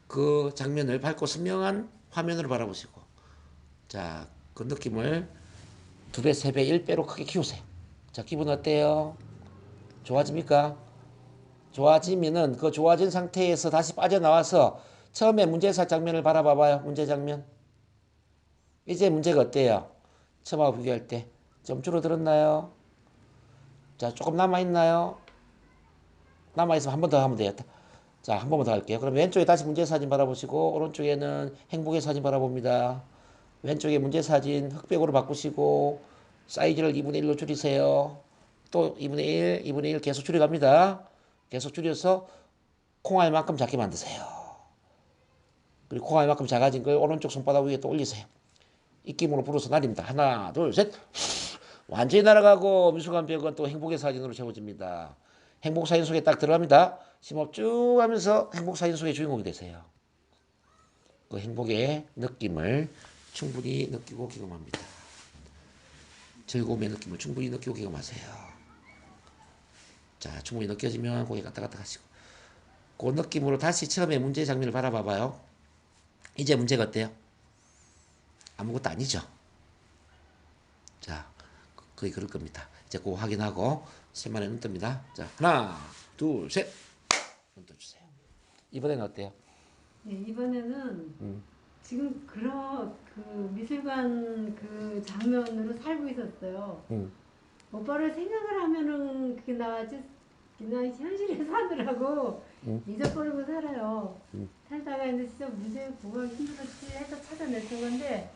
그 장면을 밝고 선명한 화면으로 바라보시고, 자, 그 느낌을 2배, 3배, 1배로 크게 키우세요. 자, 기분 어때요? 좋아집니까? 좋아지면은 그 좋아진 상태에서 다시 빠져나와서 처음에 문제사 장면을 바라봐봐요. 문제 장면. 이제 문제가 어때요? 처음하고 비교할 때. 좀 줄어들었나요? 자, 조금 남아있나요? 남아있으면 한 번 더 하면 돼요. 자, 한 번만 더 할게요. 그럼 왼쪽에 다시 문제 사진 바라보시고, 오른쪽에는 행복의 사진 바라봅니다. 왼쪽에 문제 사진 흑백으로 바꾸시고, 사이즈를 2분의 1로 줄이세요. 또 2분의 1, 2분의 1 계속 줄여갑니다. 계속 줄여서 콩알만큼 작게 만드세요. 그리고 콩알만큼 작아진 걸 오른쪽 손바닥 위에 또 올리세요. 입김으로 불어서 날립니다. 하나, 둘, 셋. 완전히 날아가고 미술관 벽은 또 행복의 사진으로 채워집니다. 행복 사진 속에 딱 들어갑니다. 심호흡 쭉 하면서 행복 사진 속의 주인공이 되세요. 그 행복의 느낌을 충분히 느끼고 경험합니다. 즐거움의 느낌을 충분히 느끼고 경험하세요. 자, 충분히 느껴지면 고개 까딱까딱 하시고 그 느낌으로 다시 처음에 문제 장면을 바라봐봐요. 이제 문제가 어때요? 아무것도 아니죠. 자, 거의 그럴 겁니다. 이제 그거 확인하고 셋만에 눈 뜹니다. 자, 하나, 둘, 셋. 눈 떠주세요. 이번에는 어때요? 네, 이번에는 지금 그 미술관 그 장면으로 살고 있었어요. 오빠를 생각을 하면은 그게 나지 그냥 현실에 사느라고 잊어버리고 살아요. 살다가 이제 진짜 문제 구하기 힘들었지 해서 찾아냈던 건데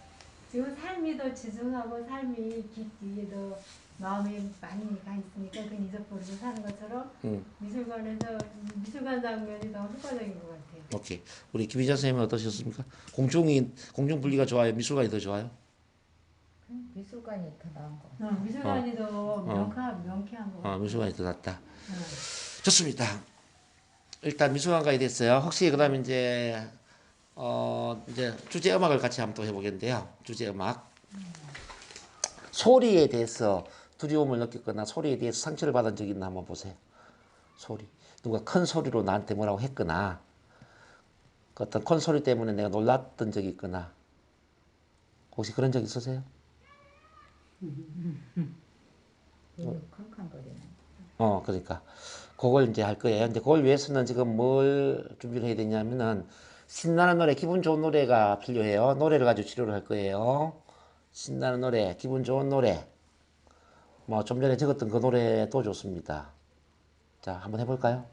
지금 삶이 더 지중하고 삶이 깊이 더 마음이 많이 가 있으니까 그 잊어버리고 사는 것처럼 미술관에서 미술관 장면이 더 효과적인 것 같아요. 오케이. 우리 김희자 선생님은 어떠셨습니까? 공중 분리가 좋아요? 미술관이 더 좋아요? 미술관이 더 나은 것 같아요. 미술관이 더 명쾌한 것 같아요. 미술관이 더 낫다. 네. 좋습니다. 일단 미술관까지 됐어요. 혹시 그다음 이제 주제 음악을 같이 한번 또 해보겠는데요. 주제 음악. 소리에 대해서 두려움을 느꼈거나 소리에 대해서 상처를 받은 적이 있나 한번 보세요. 소리. 누가 큰 소리로 나한테 뭐라고 했거나 그 어떤 큰 소리 때문에 내가 놀랐던 적이 있거나 혹시 그런 적 있으세요? 눈이 캄캄거리네. 그러니까 그걸 이제 할 거예요. 근데 그걸 위해서는 지금 뭘 준비를 해야 되냐면은 신나는 노래, 기분 좋은 노래가 필요해요. 노래를 가지고 치료를 할 거예요. 신나는 노래, 기분 좋은 노래. 뭐 좀 전에 적었던 그 노래도 좋습니다. 자, 한번 해볼까요?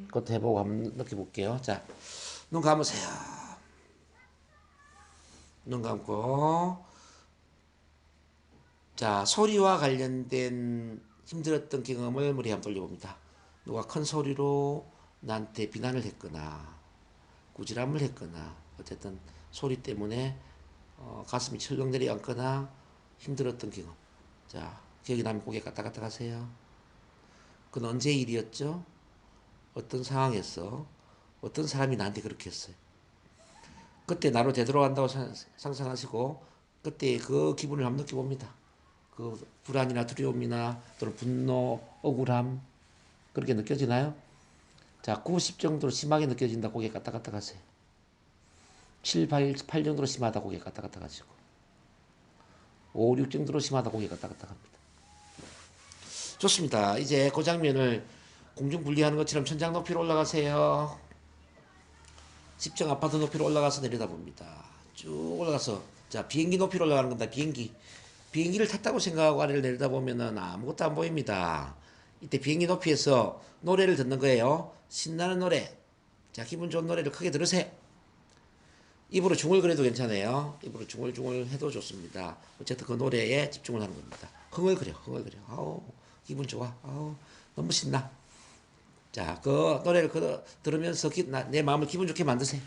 그것도 해보고 한번 느껴볼게요. 자, 눈 감으세요. 눈 감고. 자, 소리와 관련된 힘들었던 경험을 머리에 한번 돌려봅니다. 누가 큰 소리로 나한테 비난을 했거나 꾸지람을 했거나 어쨌든 소리 때문에 가슴이 철렁 내려앉거나 힘들었던 경험. 자, 기억이 나면 고개 까딱까딱 하세요. 그건 언제 일이었죠? 어떤 상황에서 어떤 사람이 나한테 그렇게 했어요. 그때 나로 되돌아간다고 상상하시고 그때 그 기분을 한번 느껴봅니다. 그 불안이나 두려움이나 또는 분노, 억울함 그렇게 느껴지나요? 자, 90 정도로 심하게 느껴진다 고개 까딱까딱 하세요. 7, 8 정도로 심하다 고개 까딱까딱 하시고 5, 6 정도로 심하다 고개 까딱까딱 합니다. 좋습니다. 이제 그 장면을 공중 분리하는 것처럼 천장 높이로 올라가세요. 10층 아파트 높이로 올라가서 내려다봅니다. 쭉 올라가서 자 비행기 높이로 올라가는 겁니다. 비행기를 탔다고 생각하고 아래를 내려다보면 아무것도 안 보입니다. 이때 비행기 높이에서 노래를 듣는 거예요. 신나는 노래. 자 기분 좋은 노래를 크게 들으세요. 입으로 중얼거려도 괜찮아요. 입으로 중얼중얼 해도 좋습니다. 어쨌든 그 노래에 집중을 하는 겁니다. 흥얼거려. 아우 기분 좋아. 아우 너무 신나. 자, 그 노래를 들으면서 내 마음을 기분 좋게 만드세요.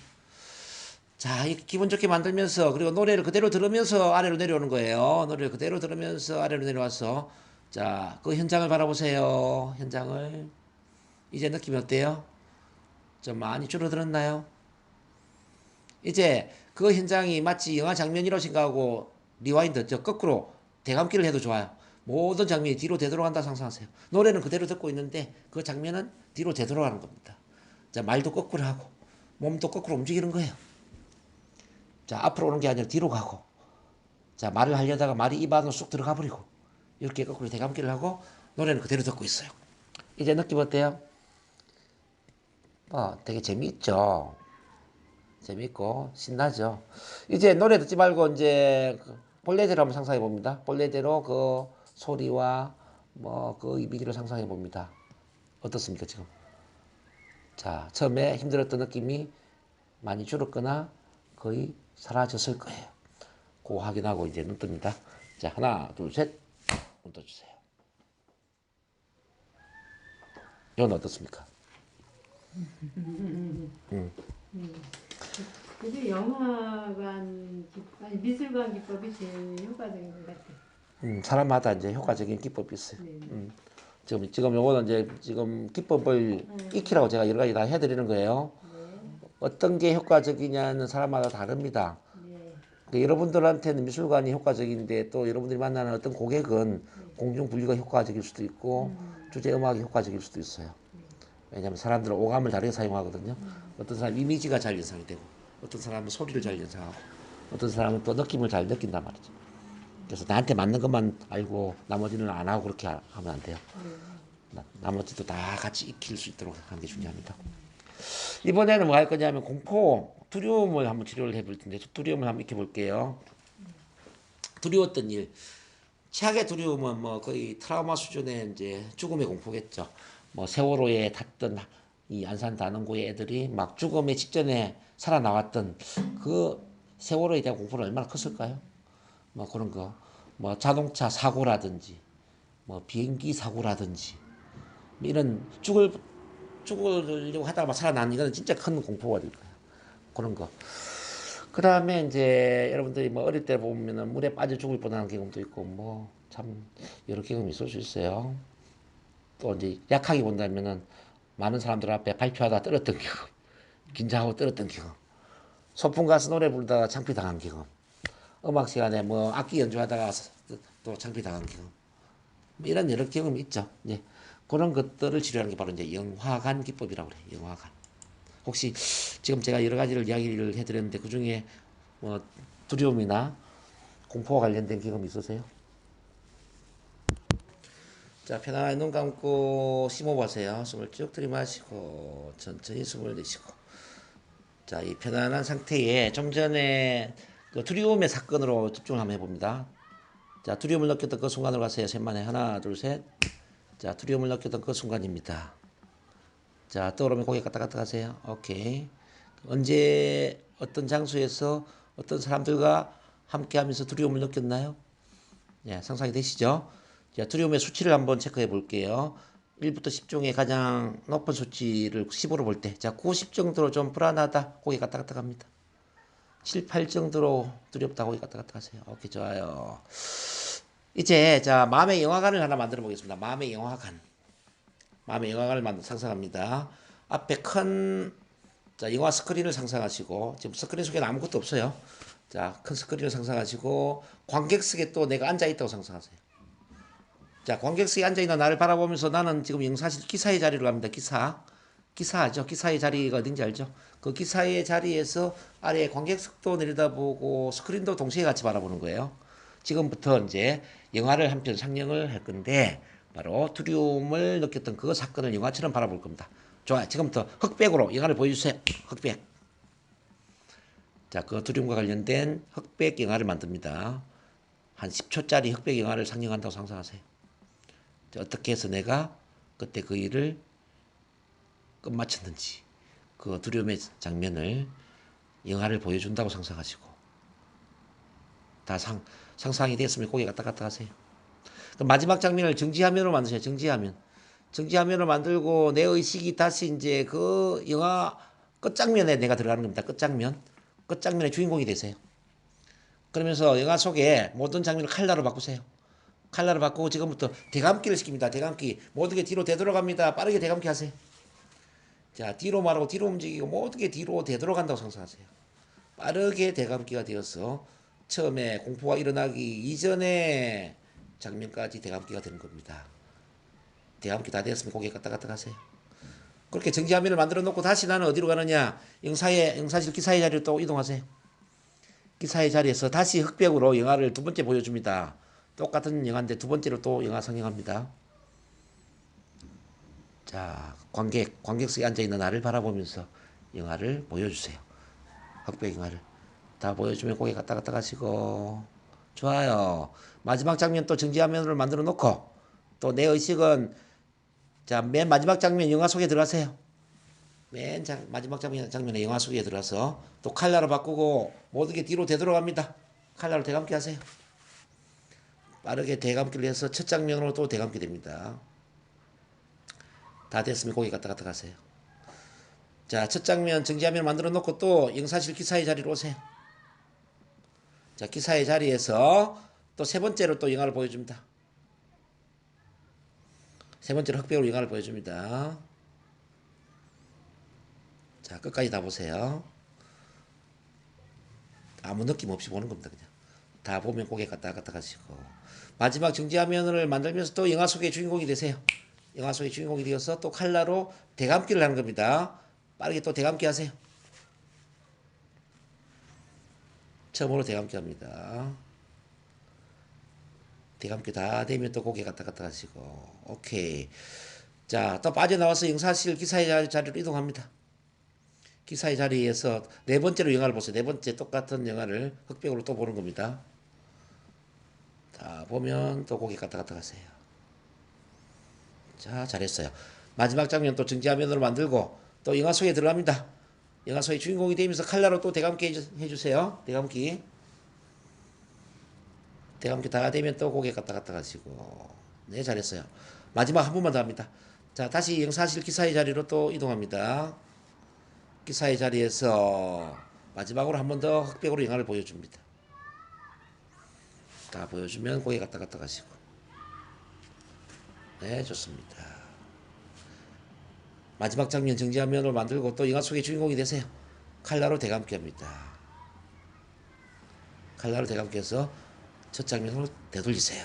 자, 이 기분 좋게 만들면서 그리고 노래를 그대로 들으면서 아래로 내려오는 거예요. 노래를 그대로 들으면서 아래로 내려와서 자, 그 현장을 바라보세요. 현장을 이제 느낌이 어때요? 좀 많이 줄어들었나요? 이제 그 현장이 마치 영화 장면이라고 생각하고 리와인드, 거꾸로 대감기를 해도 좋아요. 모든 장면이 뒤로 되돌아간다 상상하세요. 노래는 그대로 듣고 있는데 그 장면은 뒤로 되돌아가는 겁니다. 자, 말도 거꾸로 하고 몸도 거꾸로 움직이는 거예요. 자, 앞으로 오는 게 아니라 뒤로 가고 자, 말을 하려다가 말이 입 안으로 쑥 들어가 버리고 이렇게 거꾸로 대감기를 하고 노래는 그대로 듣고 있어요. 이제 느낌 어때요? 되게 재미있죠? 재밌고 신나죠. 이제 노래 듣지 말고 이제 본래대로 한번 상상해 봅니다. 본래대로 그 소리와 뭐 그 이미지를 상상해 봅니다. 어떻습니까 지금? 자, 처음에 힘들었던 느낌이 많이 줄었거나 거의 사라졌을 거예요. 그거 확인하고 이제 눈 뜹니다. 자, 하나, 둘, 셋, 눈 떠주세요. 이건 어떻습니까? 그게 영화관 아니 미술관 기법이 제일 효과적인 것 같아요. 사람마다 이제 효과적인 기법이 있어요. 네. 지금 요거는 이제 지금 기법을 익히라고 제가 여러 가지 다 해드리는 거예요. 어떤 게 효과적이냐는 사람마다 다릅니다. 그러니까 여러분들한테는 미술관이 효과적인데 또 여러분들이 만나는 어떤 고객은 공중 분리가 효과적일 수도 있고 주제 음악이 효과적일 수도 있어요. 왜냐하면 사람들은 오감을 다르게 사용하거든요. 어떤 사람은 이미지가 잘 연상이 되고 어떤 사람은 소리를 잘 연상하고 어떤 사람은 또 느낌을 잘 느낀단 말이죠. 그래서 나한테 맞는 것만 알고 나머지는 안 하고 그렇게 하면 안 돼요. 나머지도 다 같이 익힐 수 있도록 하는 게 중요합니다. 이번에는 뭐 할 거냐면 공포, 두려움을 한번 치료를 해볼 텐데 두려움을 한번 익혀볼게요. 두려웠던 일. 최악의 두려움은 뭐 거의 트라우마 수준의 이제 죽음의 공포겠죠. 뭐 세월호에 탔던 이 안산 단원고의 애들이 막 죽음의 직전에 살아나왔던 그 세월호에 대한 공포는 얼마나 컸을까요? 뭐 그런 거, 뭐 자동차 사고라든지, 뭐 비행기 사고라든지, 뭐 이런 죽으려고 하다가 막 살아난 이거는 진짜 큰 공포가 될 거예요. 그런 거. 그 다음에 이제 여러분들이 뭐 어릴 때 보면은 물에 빠져 죽을 뻔한 경험도 있고 뭐 참 여러 경험이 있을 수 있어요. 또 이제 약하게 본다면은 많은 사람들 앞에 발표하다 떨었던 경험, 긴장하고 떨었던 경험, 소풍 가서 노래 부르다가 창피 당한 경험, 음악 시간에 뭐 악기 연주하다가 또 창피 당한 경험, 뭐 이런 여러 경험이 있죠. 이제 그런 것들을 치료하는 게 바로 이제 영화관 기법이라고 그래요. 영화관. 혹시 지금 제가 여러 가지를 이야기를 해드렸는데 그 중에 뭐 두려움이나 공포와 관련된 경험 있으세요? 자, 편안하게 눈 감고 심호흡하세요. 숨을 쭉 들이마시고 천천히 숨을 내쉬고. 자, 이 편안한 상태에 좀 전에 그 두려움의 사건으로 집중을 한번 해봅니다. 자, 두려움을 느꼈던 그 순간으로 가세요. 셋만에 하나, 둘, 셋. 자, 두려움을 느꼈던 그 순간입니다. 자, 떠오르면 고개 까딱까딱 하세요. 오케이. 언제 어떤 장소에서 어떤 사람들과 함께 하면서 두려움을 느꼈나요? 예, 상상이 되시죠? 자, 두려움의 수치를 한번 체크해 볼게요. 1부터 10 중에 가장 높은 수치를 10으로 볼 때, 자, 90 정도로 좀 불안하다. 고개 까딱까딱 합니다. 7, 8 정도로 두렵다. 고개 까딱까딱 하세요. 오케이, 좋아요. 이제, 자, 마음의 영화관을 하나 만들어 보겠습니다. 마음의 영화관. 마음의 영화관을 상상합니다. 앞에 큰, 자, 영화 스크린을 상상하시고, 지금 스크린 속에는 아무것도 없어요. 자, 큰 스크린을 상상하시고, 관객석에 또 내가 앉아있다고 상상하세요. 자, 관객석에 앉아있는 나를 바라보면서 나는 지금 영사실 기사의 자리로 갑니다. 기사죠. 기사의 자리가 어딘지 알죠? 그 기사의 자리에서 아래 관객석도 내려다보고 스크린도 동시에 같이 바라보는 거예요. 지금부터 이제 영화를 한 편 상영을 할 건데, 바로 두려움을 느꼈던 그 사건을 영화처럼 바라볼 겁니다. 좋아요. 지금부터 흑백으로 영화를 보여주세요. 흑백. 자, 그 두려움과 관련된 흑백 영화를 만듭니다. 한 10초짜리 흑백 영화를 상영한다고 상상하세요. 자, 어떻게 해서 내가 그때 그 일을 끝마쳤는지, 그 두려움의 장면을 영화를 보여준다고 상상하시고, 다 상상이 됐으면 고개 갔다 갔다 하세요. 마지막 장면을 정지화면으로 만드세요. 정지화면. 정지화면을 만들고 내 의식이 다시 이제 그 영화 끝장면에 내가 들어가는 겁니다. 끝장면. 끝장면의 주인공이 되세요. 그러면서 영화 속에 모든 장면을 칼라로 바꾸세요. 칼라로 바꾸고 지금부터 대감기를 시킵니다. 대감기. 모든 게 뒤로 되돌아갑니다. 빠르게 대감기 하세요. 자, 뒤로 말하고 뒤로 움직이고 모든 게 뒤로 되돌아간다고 상상하세요. 빠르게 대감기가 되어서 처음에 공포가 일어나기 이전에 장면까지 대감기가 되는 겁니다. 대감기 다 되었으면 고개 갔다 갔다 가세요. 그렇게 정지화면을 만들어 놓고 다시 나는 어디로 가느냐? 영사실 기사의 자리로 또 이동하세요. 기사의 자리에서 다시 흑백으로 영화를 두 번째 보여줍니다. 똑같은 영화인데 두 번째로 또 영화 상영합니다. 자, 관객석에 앉아있는 나를 바라보면서 영화를 보여주세요. 흑백 영화를. 다 보여주면 고개 갔다 갔다 가시고. 좋아요. 마지막 장면 또 정지화면으로 만들어 놓고 또 내 의식은 자, 맨 마지막 장면 영화 속에 들어가세요. 마지막 장면에 영화 속에 들어가서 또 칼라로 바꾸고 모든 게 뒤로 되돌아갑니다. 칼라로 대감기 하세요. 빠르게 대감기를 해서 첫 장면으로 또 대감기 됩니다. 다 됐으면 고개 갔다 갔다 가세요. 자, 첫 장면 정지화면 만들어 놓고 또 영사실 기사의 자리로 오세요. 자, 기사의 자리에서 또 세 번째로 또 영화를 보여줍니다. 세 번째로 흑백으로 영화를 보여줍니다. 자, 끝까지 다 보세요. 아무 느낌 없이 보는 겁니다. 그냥 다 보면 고개 갔다 갔다 가시고 마지막 정지화면을 만들면서 또 영화 속의 주인공이 되세요. 영화 속의 주인공이 되어서 또 칼라로 대감기를 하는 겁니다. 빠르게 또 대감기 하세요. 처음으로 대감기 합니다. 대감기 다 되면 또 고개 갔다 갔다 가시고 오케이. 자, 또 빠져나와서 영사실 기사의 자리로 이동합니다. 기사의 자리에서 네 번째로 영화를 보세요. 네 번째 똑같은 영화를 흑백으로 또 보는 겁니다. 자, 보면 또 고개 갔다 갔다 가세요. 자, 잘했어요. 마지막 장면 또 정지화면으로 만들고 또 영화 속에 들어갑니다. 영화 속의 주인공이 되면서 칼라로 또 대감기 해주세요. 대감기. 대감기 다 되면 또 고개 갔다 갔다 가시고. 네, 잘했어요. 마지막 한 번만 더 합니다. 자, 다시 영사실 기사의 자리로 또 이동합니다. 기사의 자리에서 마지막으로 한 번 더 흑백으로 영화를 보여줍니다. 다 보여주면 고개 갔다 갔다 가시고. 네, 좋습니다. 마지막 장면 정지화면을 만들고 또 영화 속의 주인공이 되세요. 칼라로 대감기 합니다. 칼라로 대감기 해서 첫 장면으로 되돌리세요.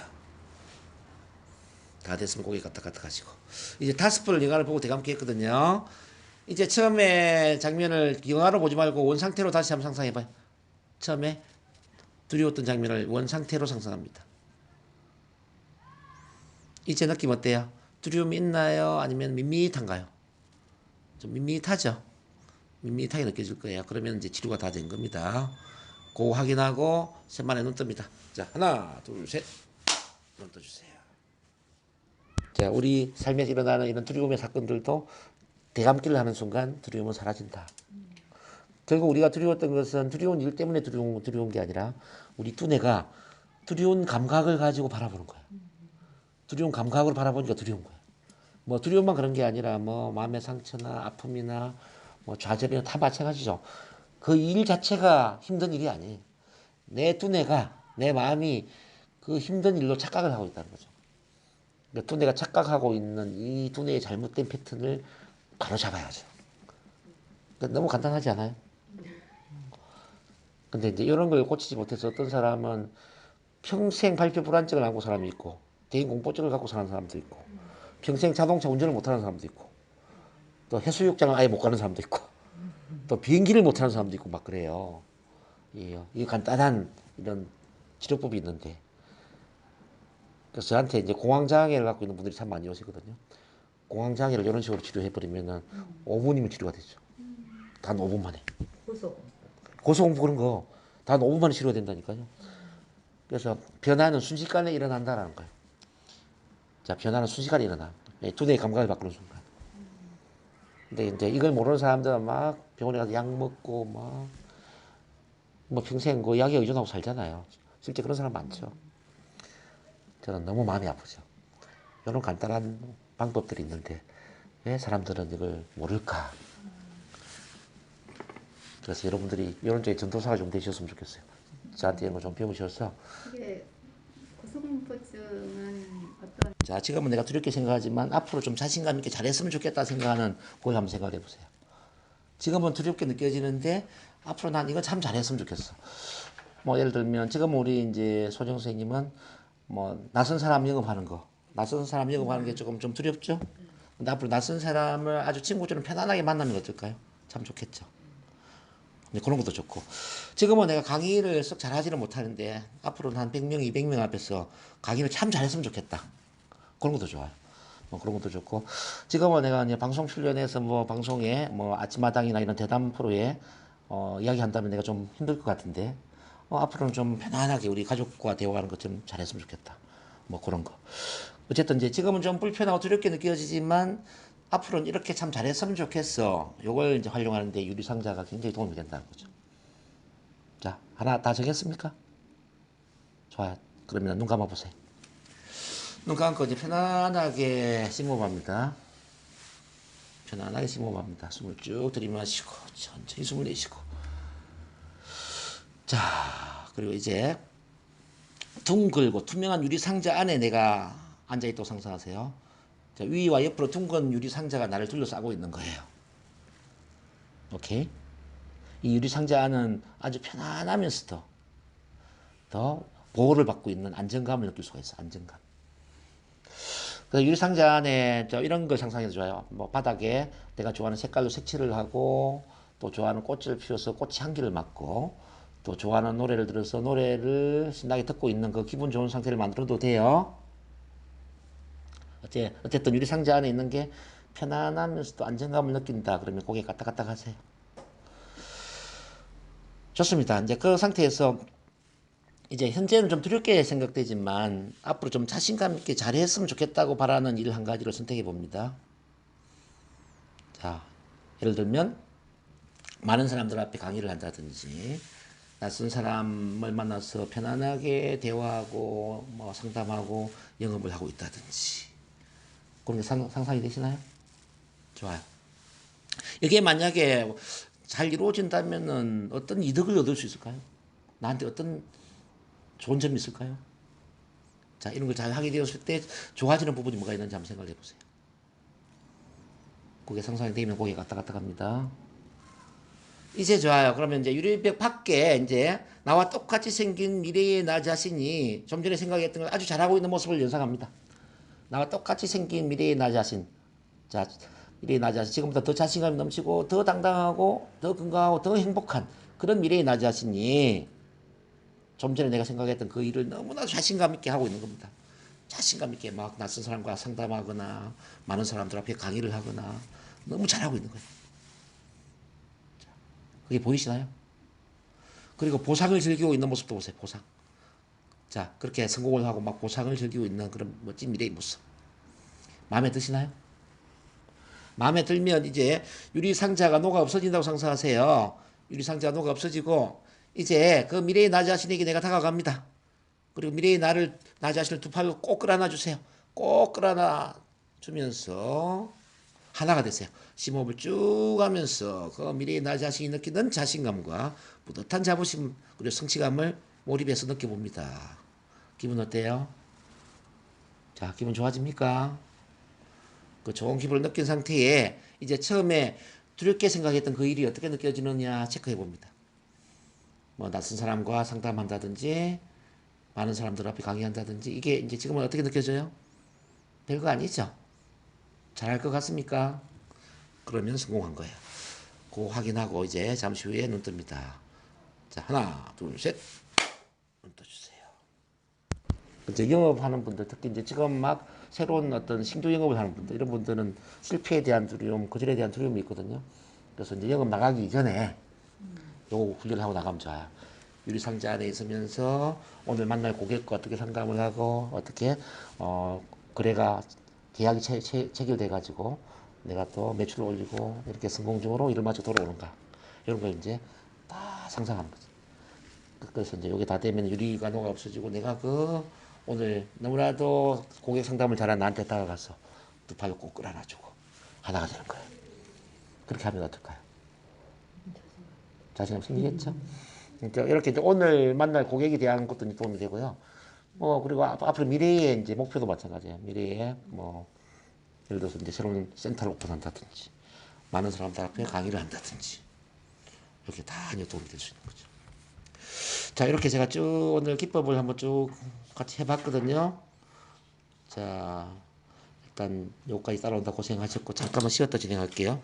다 됐으면 고개 갔다 갔다 가시고. 이제 5번을 영화를 보고 대감기 했거든요. 이제 처음에 장면을 영화로 보지 말고 원 상태로 다시 한번 상상해봐요. 처음에 두려웠던 장면을 원 상태로 상상합니다. 이제 느낌 어때요? 두려움이 있나요? 아니면 밋밋한가요? 좀 밋밋하죠? 밋밋하게 느껴질 거예요. 그러면 이제 치료가 다 된 겁니다. 그거 확인하고 셋만에 눈 뜹니다. 자, 하나, 둘, 셋. 눈 떠주세요. 자, 우리 삶에서 일어나는 이런 두려움의 사건들도 대감기를 하는 순간 두려움은 사라진다. 결국 우리가 두려웠던 것은 두려운 일 때문에 두려운 게 아니라 우리 두뇌가 두려운 감각을 가지고 바라보는 거야. 두려운 감각으로 바라보니까 두려운 거야. 뭐 두려움만 그런 게 아니라 뭐 마음의 상처나 아픔이나 뭐 좌절이나 다 마찬가지죠. 그 일 자체가 힘든 일이 아니에요. 내 두뇌가 내 마음이 그 힘든 일로 착각을 하고 있다는 거죠. 그러니까 두뇌가 착각하고 있는 이 두뇌의 잘못된 패턴을 바로잡아야죠. 그러니까 너무 간단하지 않아요? 근데 이제 이런 걸 고치지 못해서 어떤 사람은 평생 발표 불안증을 안고 사람이 있고 대인 공포증을 갖고 사는 사람도 있고 평생 자동차 운전을 못하는 사람도 있고 또 해수욕장을 아예 못 가는 사람도 있고 또 비행기를 못하는 사람도 있고 막 그래요. 이 간단한 이런 치료법이 있는데 그래서 저한테 이제 공황장애를 갖고 있는 분들이 참 많이 오시거든요. 공황장애를 이런 식으로 치료해버리면은 5분이면 치료가 되죠. 단 5분 만에. 고소공포 그런 거 단 5분 만에 치료가 된다니까요. 그래서 변화는 순식간에 일어난다라는 거예요. 자, 변화는 순식간에 일어나. 두뇌의 감각을 바꾸는 순간. 근데 이제 이걸 모르는 사람들은 막 병원에 가서 약 먹고 뭐 평생 그 약에 의존하고 살잖아요. 실제 그런 사람 많죠. 저는 너무 마음이 아프죠. 이런 간단한 방법들이 있는데 왜 사람들은 이걸 모를까? 그래서 여러분들이 이런 쪽에 전도사가 좀 되셨으면 좋겠어요. 저한테 이런 거 좀 배우셔서. 이게 고소공포증은 어떤 자, 지금은 내가 두렵게 생각하지만 앞으로 좀 자신감 있게 잘했으면 좋겠다 생각하는 걸 한번 생각해 보세요. 지금은 두렵게 느껴지는데 앞으로 난 이거 참 잘했으면 좋겠어. 뭐 예를 들면 지금 우리 이제 소정 선생님은 뭐 낯선 사람 영업하는 거, 낯선 사람 영업하는 게 조금 좀 두렵죠? 근데 앞으로 낯선 사람을 아주 친구처럼 편안하게 만나면 어떨까요? 참 좋겠죠. 그런 것도 좋고. 지금은 내가 강의를 썩 잘하지는 못하는데 앞으로는 한 100명, 200명 앞에서 강의를 참 잘했으면 좋겠다. 그런 것도 좋아요. 뭐 그런 것도 좋고. 지금은 내가 이제 방송 출연해서 뭐 방송에 뭐 아침마당이나 이런 대담 프로에 이야기한다면 내가 좀 힘들 것 같은데 앞으로는 좀 편안하게 우리 가족과 대화하는 것 좀 잘했으면 좋겠다. 뭐 그런 거. 어쨌든 이제 지금은 좀 불편하고 두렵게 느껴지지만 앞으로는 이렇게 참 잘했으면 좋겠어. 요걸 이제 활용하는데 유리상자가 굉장히 도움이 된다는 거죠. 자, 하나 다 정했습니까? 좋아요. 그러면 눈 감아보세요. 눈 감고 이제 편안하게 심호흡합니다. 편안하게 심호흡합니다. 숨을 쭉 들이마시고 천천히 숨을 내쉬고. 자, 그리고 이제 둥글고 투명한 유리상자 안에 내가 앉아있다고 상상하세요. 자, 위와 옆으로 둥근 유리상자가 나를 둘러싸고 있는 거예요. 오케이? 이 유리상자 안은 아주 편안하면서도 더 보호를 받고 있는 안정감을 느낄 수가 있어. 안정감. 그래서 유리상자 안에 이런 걸 상상해도 좋아요. 뭐 바닥에 내가 좋아하는 색깔로 색칠을 하고 또 좋아하는 꽃을 피워서 꽃 향기를 맡고 또 좋아하는 노래를 들어서 노래를 신나게 듣고 있는 그 기분 좋은 상태를 만들어도 돼요. 어쨌든 유리상자 안에 있는 게 편안하면서도 안정감을 느낀다. 그러면 고개 까딱까딱 하세요. 좋습니다. 이제 그 상태에서 이제 현재는 좀 두렵게 생각되지만 앞으로 좀 자신감 있게 잘했으면 좋겠다고 바라는 일 한 가지를 선택해 봅니다. 자, 예를 들면 많은 사람들 앞에 강의를 한다든지 낯선 사람을 만나서 편안하게 대화하고 뭐 상담하고 영업을 하고 있다든지 그런 게 상상이 되시나요? 좋아요. 이게 만약에 잘 이루어진다면은 어떤 이득을 얻을 수 있을까요? 나한테 어떤 좋은 점이 있을까요? 자, 이런 걸 잘 하게 되었을 때 좋아지는 부분이 뭐가 있는지 한번 생각해 보세요. 고개 상상이 되면 고개 갔다 갔다 갑니다. 이제 좋아요. 그러면 이제 유리벽 밖에 이제 나와 똑같이 생긴 미래의 나 자신이 좀 전에 생각했던 걸 아주 잘하고 있는 모습을 연상합니다. 나와 똑같이 생긴 미래의 나 자신. 자, 미래의 나 자신. 지금보다 더 자신감이 넘치고 더 당당하고 더 건강하고 더 행복한 그런 미래의 나 자신이 좀 전에 내가 생각했던 그 일을 너무나 자신감 있게 하고 있는 겁니다. 자신감 있게 막 낯선 사람과 상담하거나 많은 사람들 앞에 강의를 하거나 너무 잘하고 있는 거예요. 그게 보이시나요? 그리고 보상을 즐기고 있는 모습도 보세요. 보상. 자, 그렇게 성공을 하고 막 보상을 즐기고 있는 그런 멋진 미래의 모습. 마음에 드시나요? 마음에 들면 이제 유리상자가 녹아 없어진다고 상상하세요. 유리상자가 녹아 없어지고 이제 그 미래의 나 자신에게 내가 다가갑니다. 그리고 미래의 나 자신을 두 팔로 꼭 끌어안아 주세요. 꼭 끌어안아 주면서 하나가 되세요. 심호흡을 쭉 하면서 그 미래의 나 자신이 느끼는 자신감과 뿌듯한 자부심 그리고 성취감을 몰입해서 느껴봅니다. 기분 어때요? 자, 기분 좋아집니까? 그 좋은 기분을 느낀 상태에 이제 처음에 두렵게 생각했던 그 일이 어떻게 느껴지느냐 체크해 봅니다. 뭐 낯선 사람과 상담한다든지 많은 사람들 앞에 강의한다든지 이게 이제 지금은 어떻게 느껴져요? 별거 아니죠? 잘할 것 같습니까? 그러면 성공한 거예요. 그거 확인하고 이제 잠시 후에 눈 뜹니다. 자, 하나, 둘, 셋. 눈 떠주세요. 이제 영업하는 분들, 특히 이제 지금 막 새로운 어떤 신규 영업을 하는 분들, 이런 분들은 실패에 대한 두려움, 거절에 대한 두려움이 있거든요. 그래서 이제 영업 나가기 전에 요거 훈련을 하고 나가면 좋아요. 유리상자 안에 있으면서 오늘 만날 고객과 어떻게 상담을 하고 어떻게 거래가 계약이 체결돼 가지고 내가 또 매출을 올리고 이렇게 성공적으로 일을 마치고 돌아오는가 이런 걸 이제 다 상상하는 거죠. 그래서 이제 이게 다 되면 유리가 녹아 없어지고 내가 그 오늘 너무나도 고객 상담을 잘한 나한테 다가가서 두 팔로 꼭 끌어안아주고 하나가 되는 거예요. 그렇게 하면 어떨까요? 자신감 생기겠죠? 그러니까 이렇게 이제 오늘 만날 고객에 대한 것도 도움이 되고요. 그리고 앞으로 미래의 이제 목표도 마찬가지예요. 미래에 예를 들어서 이제 새로운 센터를 오픈한다든지, 많은 사람들 앞에 강의를 한다든지, 이렇게 다 도움이 될 수 있는 거죠. 자, 이렇게 제가 쭉 오늘 기법을 한번 쭉 같이 해봤거든요. 자, 일단 여기까지 따라온다 고생하셨고, 잠깐만 쉬었다 진행할게요.